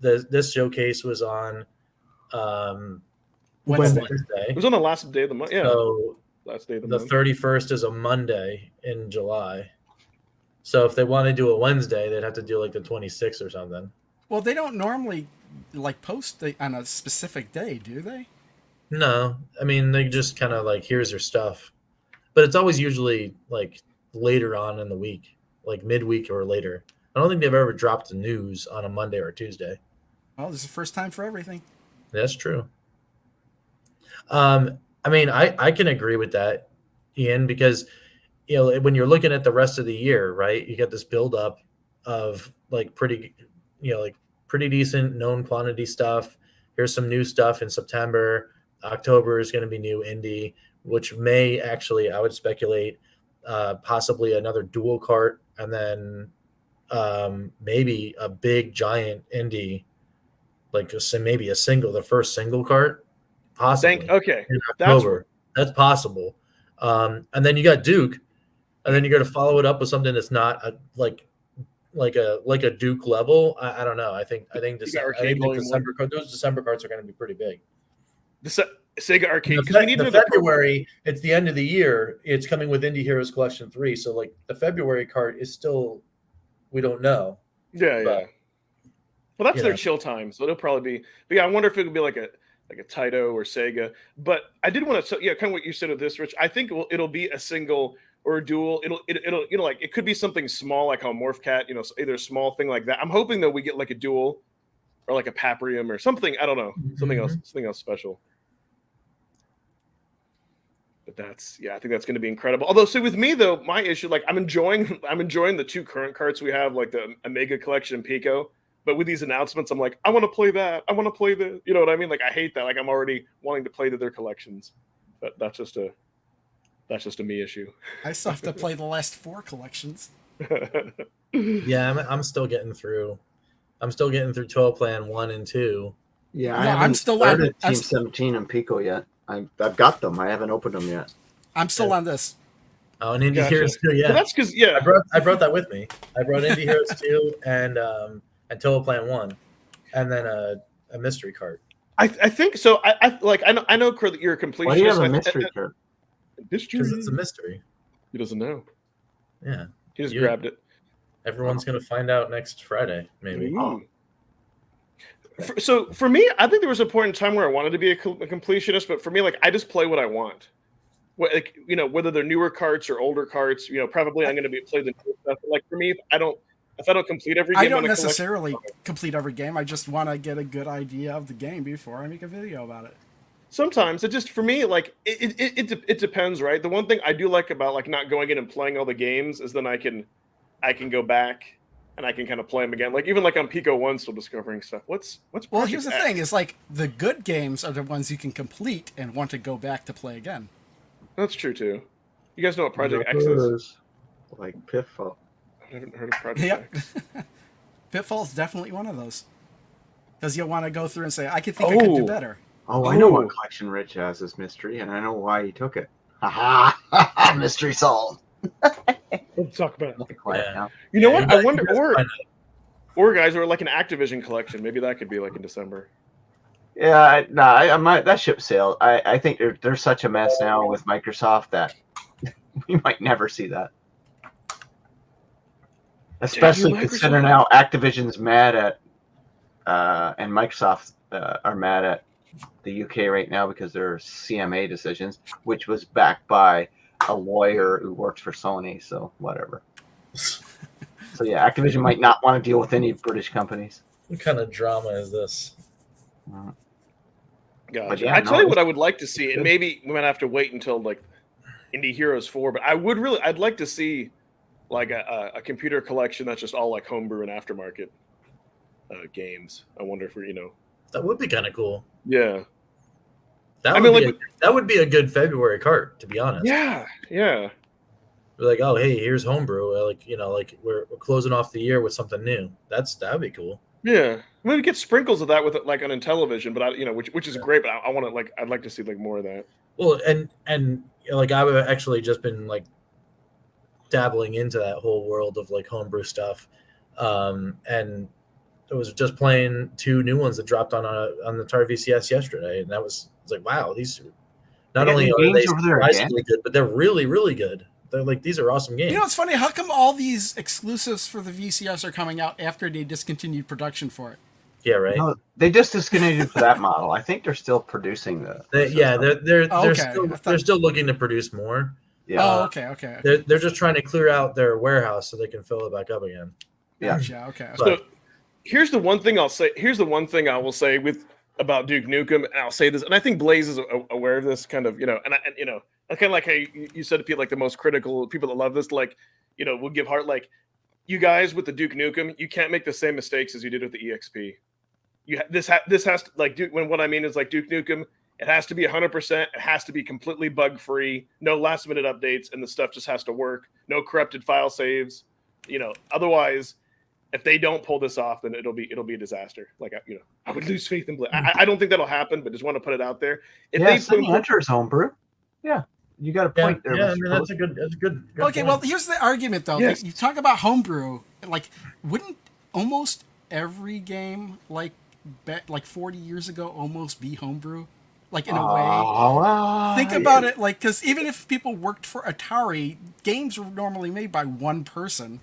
this showcase was on Wednesday. It Wednesday. was on the last day of the month. Yeah, So last day of the the month. 31st is a Monday in July. So if they want to do a Wednesday, they'd have to do like the 26th or something. Well, they don't normally like post on a specific day, do they? No, I mean, they just kind of like, here's your stuff. But it's always usually like later on in the week, like midweek or later. I don't think they've ever dropped the news on a Monday or Tuesday. Well, this is the first time for everything. That's true. I mean, I can agree with that, Ian, because when you're looking at the rest of the year, right, you get this buildup of like pretty decent known quantity stuff. Here's some new stuff in September. October is going to be new indie, which may actually, I would speculate, possibly another dual cart, and then maybe a big giant indie, like maybe the first single cart, possibly. Okay, In October. That's possible. And then you got Duke, and then you got to follow it up with something that's not like a Duke level. I don't know. I think Arcade Volume those December cards are going to be pretty big. the Sega Arcade, because The we need to know the February, it's the end of the year. It's coming with Indie Heroes Collection 3. So like the February card is still, we don't know. Yeah. But, Well, that's their chill time, so it'll probably be. But yeah, I wonder if it would be like a Taito or Sega. But I did want to, kind of what you said with this, Rich. I think it'll be a single or a dual. It'll like it could be something small, like how Morph Cat, either a small thing like that. I'm hoping that we get like a dual or like a Paprium or something. I don't know, something else special. But I think that's going to be incredible. Although, see, with me though, my issue, like I'm enjoying the two current carts we have, like the Omega Collection and Pico. But with these announcements, I'm like, I want to play that. I want to play the, you know what I mean? Like I hate that. Like I'm already wanting to play their collections. But that's just a me issue. I still have to play the last 4 collections. Yeah, I'm still getting through. I'm still getting through 12 Plan 1 and 2. Yeah, No, I haven't I'm still started on- Team 17 and Pico yet. I've got them. I haven't opened them yet. I'm still on this. Oh, and Indie Gotcha. Heroes 2, yeah. But that's because I brought that with me. I brought Indie Heroes 2 and Total Plan 1, and then a mystery card. I think so. I know Kurt, that you're a completionist. Why do you have a mystery card? Mystery. Because it's a mystery. He doesn't know. Yeah. He just grabbed it. Everyone's going to find out next Friday, maybe. Ooh. So for me, I think there was a point in time where I wanted to be a completionist, but for me, like I just play what I want. Like whether they're newer carts or older carts, probably I'm going to play the new stuff. But like for me, if I don't complete every game, I don't necessarily complete every game. I just want to get a good idea of the game before I make a video about it. Sometimes it just, for me, like it depends, right? The one thing I do like about like not going in and playing all the games is then I can go back and I can kind of play them again. Like even like on Pico 1, still discovering stuff. What's Well, here's the Project thing: X? is like the good games are the ones you can complete and want to go back to play again. That's true too. You guys know what Project X is? Like Pitfall. I haven't heard of Project Yep. X. Pitfall's definitely one of those. Because you'll want to go through and say, I could think I could do better. Oh, I know Oh. what collection Rich has this mystery, and I know why he took it. Ha mystery solved. Let's talk about it. Quiet Yeah. now. You know Yeah, what? I wonder. guys Or find Or guys, or like an Activision collection. Maybe that could be like in December. Yeah, no, I might that ship sailed. I think they're such a mess now with Microsoft that we might never see that. Especially considering how Activision's mad at and Microsoft are mad at the UK right now because their CMA decisions, which was backed by a lawyer who works for Sony. So whatever. So yeah, Activision might not want to deal with any British companies. What kind of drama is this? Gotcha. yeah, I no, tell you it's what I would like to see, and good. maybe we might have to wait until like Indie Heroes 4, but I'd like to see like a computer collection that's just all like homebrew and aftermarket games. I wonder if we're. That would be kind of cool. Yeah. That would be a good February cart, to be honest. Yeah. We're like, oh, hey, here's homebrew. Like, we're closing off the year with something new. That'd be cool. Yeah. I mean, we get sprinkles of that with it, like on Intellivision, but which is great. But I want to I'd like to see like more of that. Well, and like I've actually just been like dabbling into that whole world of like homebrew stuff, and I was just playing 2 new ones that dropped on the Atari VCS yesterday, and it's like, wow, these not only are they surprisingly good, but they're really, really good. They're like, these are awesome games. You know, it's funny. How come all these exclusives for the VCS are coming out after they discontinued production for it? Yeah, right. No, they just discontinued for that model. I think they're still producing they're still looking to produce more. Yeah. Oh, okay. They're just trying to clear out their warehouse so they can fill it back up again. Yeah. Gotcha. Okay. So here's the one thing I'll say. Here's the one thing I will say about Duke Nukem, and I'll say this, and I think Blaze is aware of this, kind of, and kind of like how you said to people, like the most critical people that love this, like, will give heart, like, you guys with the Duke Nukem, you can't make the same mistakes as you did with the EXP. This has to, like, what I mean is, like, Duke Nukem, it has to be 100%. It has to be completely bug free, no last minute updates, and the stuff just has to work. No corrupted file saves. Otherwise, if they don't pull this off, then it'll be a disaster. Like, I would lose faith in Blaze. I don't think that'll happen, but just want to put it out there. If Sunny Hunter's homebrew. Yeah, you got a point there. Yeah, I mean, that's a good Okay, point. well, here's the argument, though. Yes. You talk about homebrew, like, wouldn't almost every game, like 40 years ago, almost be homebrew? Like, in a way. Think about it, like, because even if people worked for Atari, games were normally made by one person.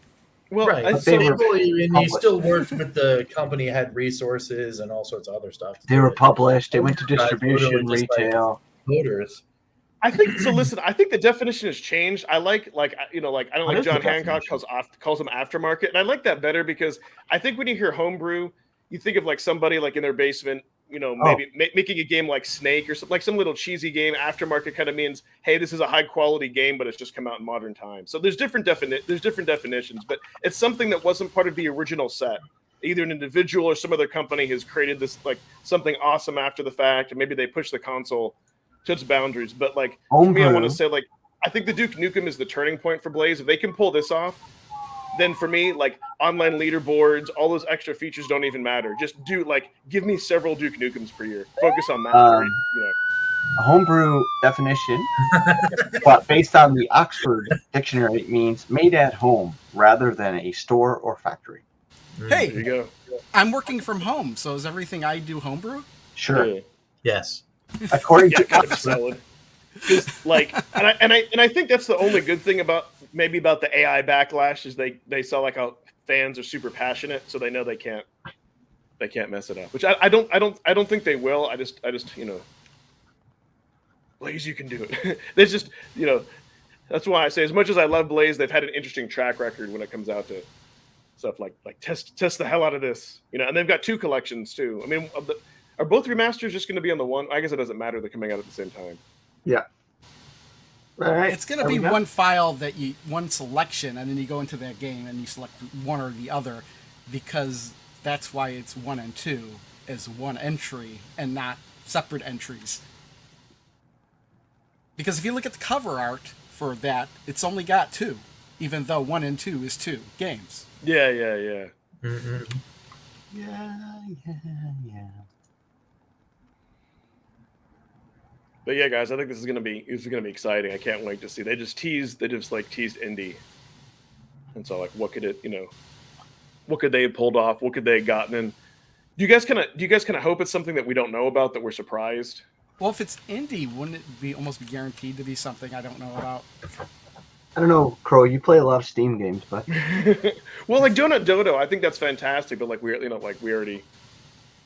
Well, right. But they were you still worked with the company, had resources and all sorts of other stuff. They were published. They went to distribution, retail. Voters. I think so. Listen, I think the definition has changed. I like I don't like John Hancock calls them aftermarket, and I like that better because I think when you hear homebrew, you think of like somebody like in their basement, maybe making a game like Snake or something, like some little cheesy game. Aftermarket kind of means, hey, this is a high quality game, but it's just come out in modern times. So there's different definitions, but it's something that wasn't part of the original set. Either an individual or some other company has created this like something awesome after the fact, and maybe they push the console to its boundaries. But like for me, I want to say, like, I think the Duke Nukem is the turning point for Blaze. If they can pull this off, then for me, like, online leaderboards, all those extra features don't even matter. Just give me several Duke Nukems per year. Focus on that. A homebrew definition, but based on the Oxford Dictionary, it means made at home rather than a store or factory. Hey, There you go. I'm working from home, so is everything I do homebrew? Sure. Yeah. Yes. According to Kind of Oxford. solid. Just like, and I think that's the only good thing about the AI backlash is they saw like how fans are super passionate, so they know they can't mess it up. Which I don't think they will. I just Blaze, you can do it. There's just that's why I say, as much as I love Blaze, they've had an interesting track record when it comes out to stuff like test the hell out of this, and they've got 2 collections too. I mean, are both remasters just going to be on the one? I guess it doesn't matter. They're coming out at the same time. Yeah. Right. It's going to be one file one selection, and then you go into that game and you select one or the other, because that's why it's 1 and 2 as one entry and not separate entries. Because if you look at the cover art for that, it's only got 2, even though 1 and 2 is 2 games. Yeah. Mm-hmm. Yeah. But yeah, guys, I think this is gonna be exciting. I can't wait to see. They just teased Indie, and so like, what could it what could they have pulled off? What could they have gotten? And do you guys kind of hope it's something that we don't know about, that we're surprised? Well, if it's indie, wouldn't it be almost be guaranteed to be something I don't know about? I don't know, Crow. You play a lot of Steam games, but Well, like Donut Dodo, I think that's fantastic, but like we already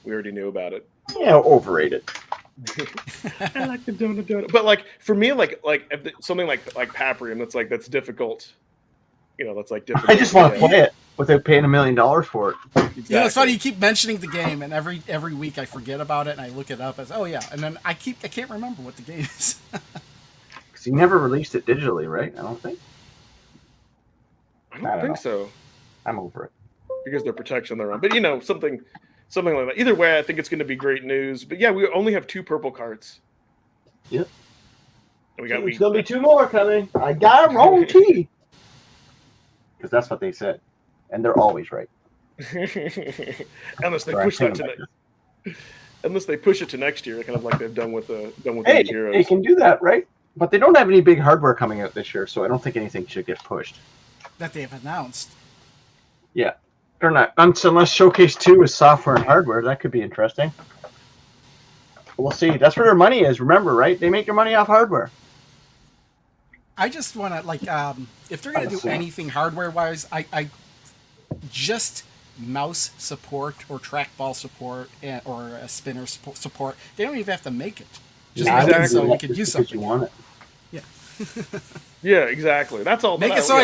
knew about it. yeah, overrated. I like the Donut Dodo, but like for me, something like Paprium, that's difficult. That's like difficult. I just want to play it without paying $1 million for it. Exactly. You know, it's funny. You keep mentioning the game, and every week I forget about it, and I look it up as, oh yeah, and then I can't remember what the game is. Because you never released it digitally, right? I don't think. I don't think so. I'm over it. Because they're protection their own. But something like that. Either way, I think it's going to be great news. But yeah, we only have 2 purple cards. Yep. And There's gonna be 2 more coming. I guarantee. Because that's what they said, and they're always right. Unless they push that to unless they push it to next year, kind of like they've done with the Heroes. They can do that, right? But they don't have any big hardware coming out this year, so I don't think anything should get pushed. That they've announced. Yeah, they're not. Unless Showcase 2 is software and hardware, that could be interesting. We'll see. That's where their money is. Remember, right? They make their money off hardware. I just want to if they're going to do anything hardware-wise, I just mouse support or trackball support or a spinner support. They don't even have to make it. Just make it so we could use something. You want it. Yeah. Yeah, exactly. That's all. Make it so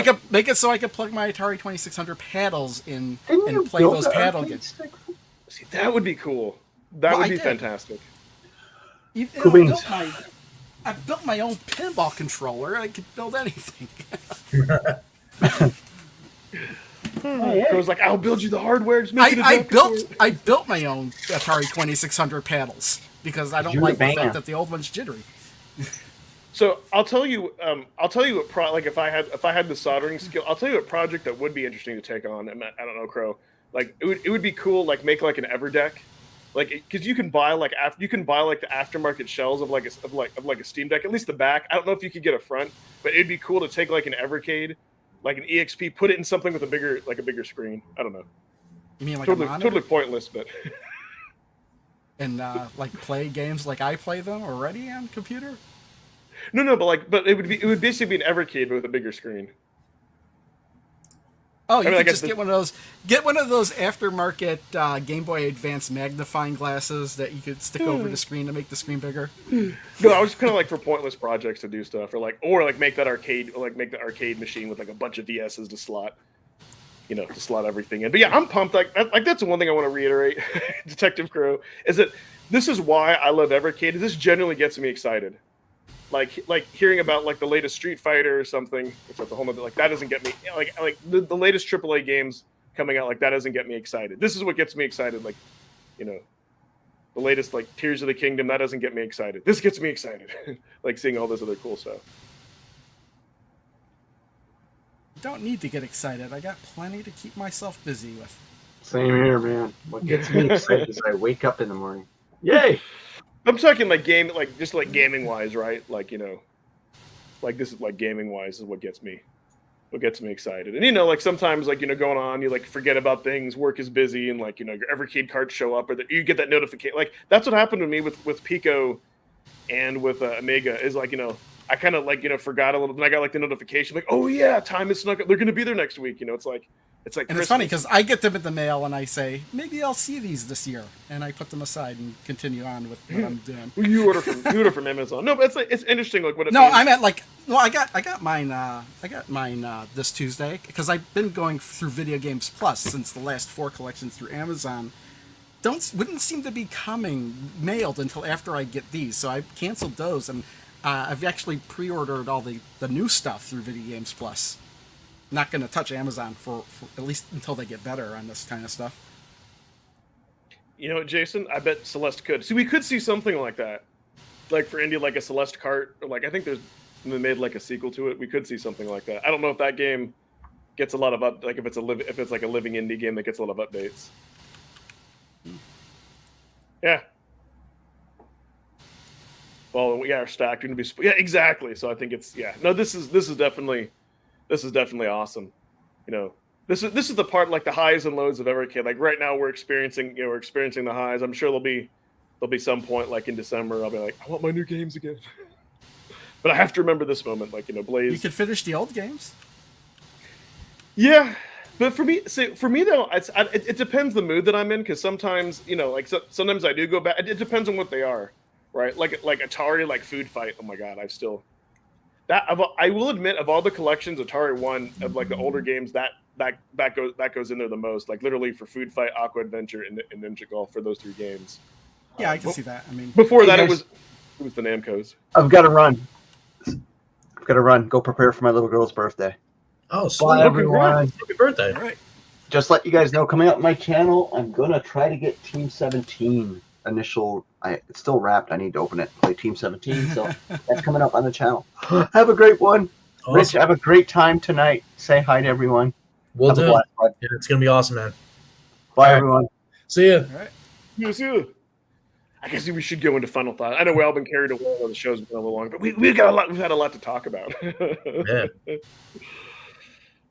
I could plug my Atari 2600 paddles in and play those paddle games. See, that would be cool. That would be fantastic. I built my own pinball controller. I could build anything. I was like, I'll build you the hardware. Just make it I built my own Atari 2600 paddles because I don't like the fact that the old one's jittery. So I'll tell you what if I had the soldering skill, I'll tell you a project that would be interesting to take on. I don't know, Crow. Like it would be cool. Like make like an Everdeck. Like, because you can buy the aftermarket shells of a Steam Deck, at least the back. I don't know if you could get a front, but it'd be cool to take like an Evercade, like an EXP, put it in something with a bigger screen. I don't know. You mean like totally pointless, but and like play games like I play them already on computer? No, but it would basically be an Evercade with a bigger screen. Oh, you could just get one of those aftermarket Game Boy Advance magnifying glasses that you could stick over the screen to make the screen bigger. No, I was kind of like for pointless projects to do stuff, or make that arcade, make the arcade machine with like a bunch of VSs to slot everything in. But yeah, I'm pumped. Like that's the one thing I want to reiterate, Detective Crow, is that this is why I love Evercade. This genuinely gets me excited. Like hearing about like the latest Street Fighter or something, it's a whole nother, like that doesn't get me like the latest AAA games coming out, like that doesn't get me excited. This is what gets me excited, the latest like Tears of the Kingdom, that doesn't get me excited. This gets me excited. Like seeing all this other cool stuff. Don't need to get excited. I got plenty to keep myself busy with. Same here, man. What gets me excited is I wake up in the morning. Yay! I'm talking just gaming wise, right? Like this is like gaming wise is what gets me excited. And like sometimes going on, you like forget about things, work is busy, and your Evercade cards show up, or that you get that notification. Like that's what happened to me with Pico and with Amiga. Is I kind of forgot a little, and I got the notification like, oh yeah, time is snuck up. They're going to be there next week. It's like. And Christmas. It's funny because I get them in the mail and I say, maybe I'll see these this year, and I put them aside and continue on with what I'm doing. Well, you order from Amazon. No, but it's interesting. Like what it no, means. I meant I got mine this Tuesday because I've been going through Video Games Plus since the last 4 collections through Amazon. Wouldn't seem to be coming mailed until after I get these, so I canceled those, and I've actually pre-ordered all the new stuff through Video Games Plus. Not going to touch Amazon for at least until they get better on this kind of stuff. You know what, Jason? I bet Celeste could. See, we could see something like that. Like for India, like a Celeste cart. Or I think they made like a sequel to it. We could see something like that. I don't know if that game gets a lot of if it's like a living indie game that gets a lot of updates. Yeah. Well, yeah, our stack going to be. Yeah, exactly. So I think it's No, this is definitely awesome. This is the part, like the highs and lows of Evercade. Like right now we're experiencing the highs. I'm sure there'll be some point like in December I'll be like, I want my new games again. But I have to remember this moment, like Blaze. You could finish the old games. Yeah, but for me, though, it depends the mood that I'm in, because sometimes sometimes I do go back. It depends on what they are, right? Like Atari, like Food Fight. Oh my god, I will admit, of all the collections, Atari One of like the older games, that goes in there the most. Like literally for Food Fight, Aqua Adventure, and Ninja Golf, for those 3 games. Yeah, I can see that. I mean, Before that, guys, it was the Namcos. I've got to run. Go prepare for my little girl's birthday. Oh, Bye, sweet. everyone. Happy birthday. all right. Just let you guys know, coming up my channel, I'm gonna try to get Team 17 initial. It's still wrapped. I need to open it. Play Team 17. So that's coming up on the channel. Have a great one, Awesome. Rich. Have a great time tonight. Say hi to everyone. We'll Have a do. blast, bud. Yeah, it's gonna be awesome, man. Bye, All right. everyone. See ya. All right. Yes, yeah. I guess we should go into final thought. I know we've all been carried away on the show's been a little long, but we've had a lot to talk about. Yeah,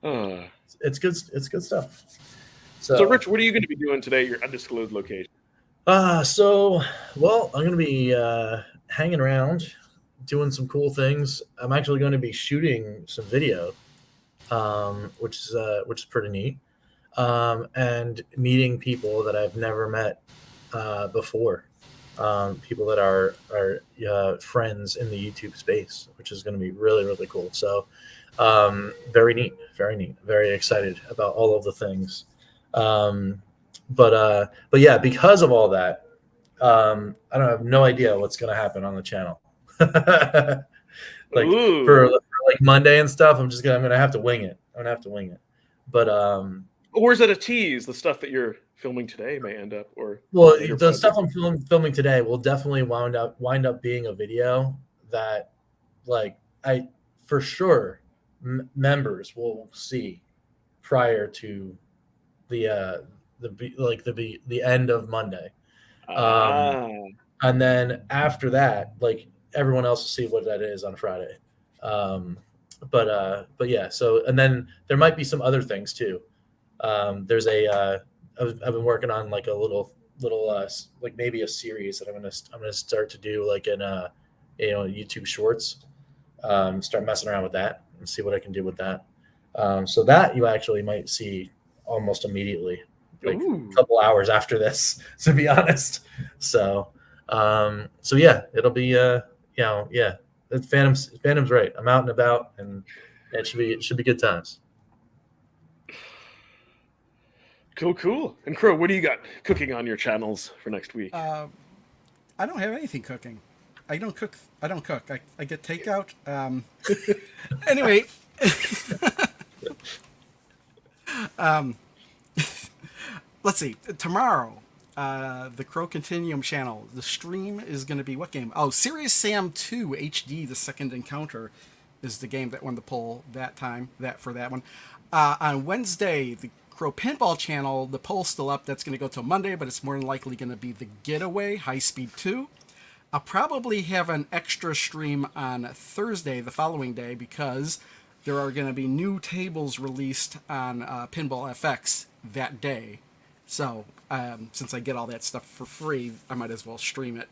Uh, it's good. It's good stuff. so, Rich, what are you going to be doing today at your undisclosed location? Well, I'm going to be hanging around, doing some cool things. I'm actually going to be shooting some video, which is pretty neat, and meeting people that I've never met before, people that are friends in the YouTube space, which is going to be really, really cool. So, very neat, very excited about all of the things. But yeah, because of all that, I don't have no idea what's going to happen on the channel. Ooh. for like Monday and stuff, I'm going to have to wing it. But Or is it a tease? The stuff that you're filming today may end up, or well, later the project? stuff I'm filming today will definitely wind up being a video that, like, I for sure members will see prior to the end of Monday. And then after that, like, everyone else will see what that is on Friday. But yeah, so, and then there might be some other things too. There's I've been working on like a little like maybe a series that I'm gonna start to do, like in YouTube Shorts. Start messing around with that and see what I can do with that. So that you actually might see almost immediately, like Ooh. a couple hours after this, to be honest. So yeah, it'll be yeah. Phantom's right. I'm out and about, and it should be good times. Cool. And Crow, what do you got cooking on your channels for next week? I don't have anything cooking. I don't cook. I get takeout. Anyway. Let's see. Tomorrow, the Crow Continuum channel, the stream is going to be what game? Oh, Serious Sam 2 HD, The Second Encounter, is the game that won the poll that time. For that one. On Wednesday, the Crow Pinball channel, the poll's still up. That's going to go till Monday, but it's more than likely going to be the Getaway High Speed 2. I'll probably have an extra stream on Thursday, the following day, because there are going to be new tables released on Pinball FX that day. So, since I get all that stuff for free, I might as well stream it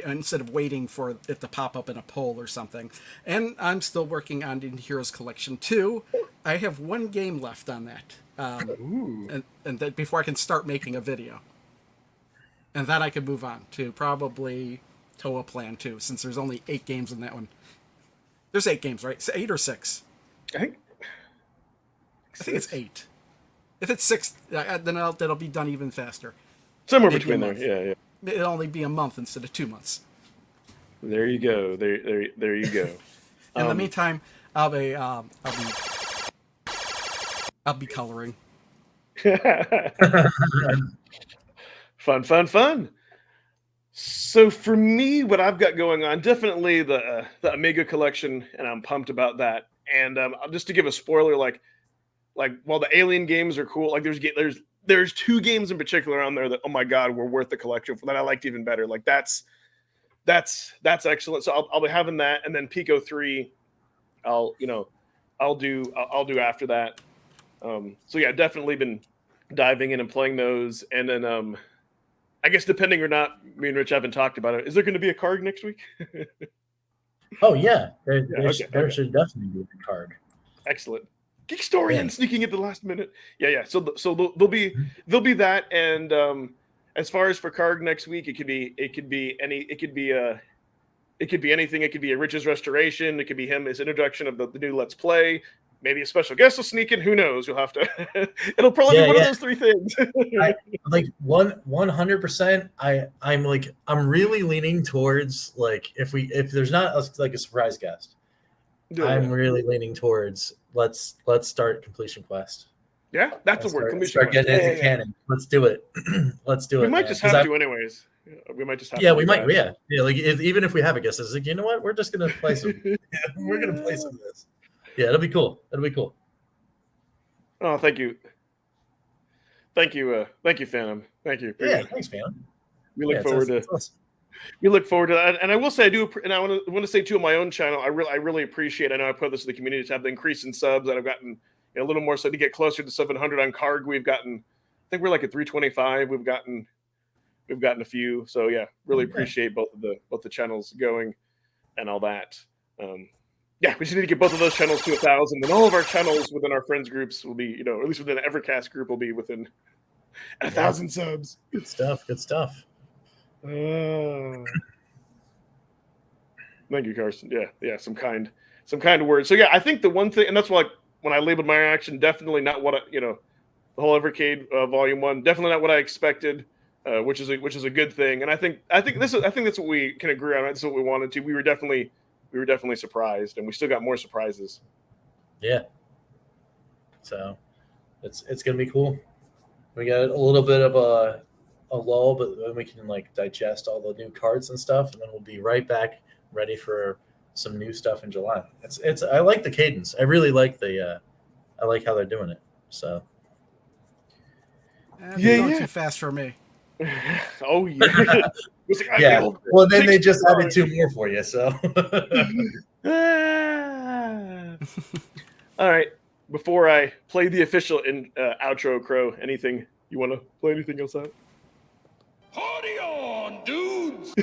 instead of waiting for it to pop up in a poll or something. And I'm still working on In Heroes Collection 2. I have one game left on that, and that before I can start making a video. And then I could move on to probably Toa Plan 2, since there's only 8 games in that one. There's 8 games, right? 8 or 6? I think it's 8. If it's 6, then that'll be done even faster. Somewhere Maybe between a there. month. Yeah. It'll only be a month instead of 2 months. There you go. There you go. In the meantime, I'll be coloring. Fun. So for me, what I've got going on, definitely the Amiga collection, and I'm pumped about that. And just to give a spoiler, like while the Alien games are cool, like there's 2 games in particular on there that, oh my god, were worth the collection that I liked even better. Like that's excellent. So I'll be having that, and then Pico 3, I'll I'll do after that. So yeah, definitely been diving in and playing those, and then I guess depending or not, me and Rich haven't talked about it. Is there going to be a card next week? Oh yeah, Yeah, there okay. should definitely be a card. Excellent. Geekstorian Yeah. sneaking at the last minute. Yeah. So there'll be that, and as far as for card next week, it could be anything. It could be a Rich's restoration. It could be his introduction of the new Let's Play. Maybe a special guest will sneak in. Who knows? You'll have to. It'll probably be one of those three things. I like 100%. I'm really leaning towards like if there's not like a surprise guest, I'm really leaning towards let's start completion quest. Yeah, that's Let's the word. start getting into canon. Let's do it. Let's do it. We might just have to, anyways. We might just have to. Yeah, we might. That. Yeah. Like even if we have a guest, it's like, you know what? We're just gonna play some. We're gonna play some of this. Yeah, it'll be cool. Oh, thank you, Phantom. Thank you. Yeah, thanks, Phantom. We look forward to. Awesome. We look forward to that, and I will say I do, and I want to say too on my own channel. I really appreciate. I know I put this in the community to have the increase in subs, and I've gotten a little more so to get closer to 700 on Karg. We've gotten, I think we're like at 325. We've gotten a few. So yeah, really appreciate both the channels going and all that. Yeah, we just need to get both of those channels to 1,000, and all of our channels within our friends groups will be, at least within the Evercast group, will be within 1,000 subs. Good stuff. Thank you, Carson. Yeah, some kind words. So yeah, I think the one thing, and that's why when I labeled my reaction, definitely not what the whole Evercade Volume 1, definitely not what I expected, which is a good thing. And I think that's what we can agree on. That's what we wanted to. We were definitely surprised, and we still got more surprises. Yeah. So it's gonna be cool. We got a little bit of a lull, but then we can like digest all the new cards and stuff, and then we'll be right back ready for some new stuff in July. I like the cadence. I really like I like how they're doing it. So going too fast for me. Oh yeah. Yeah. Well, then they just added 2 more for you. So. All right. Before I play the official outro, Crow, anything you want to play? Anything else out? Party on, dudes!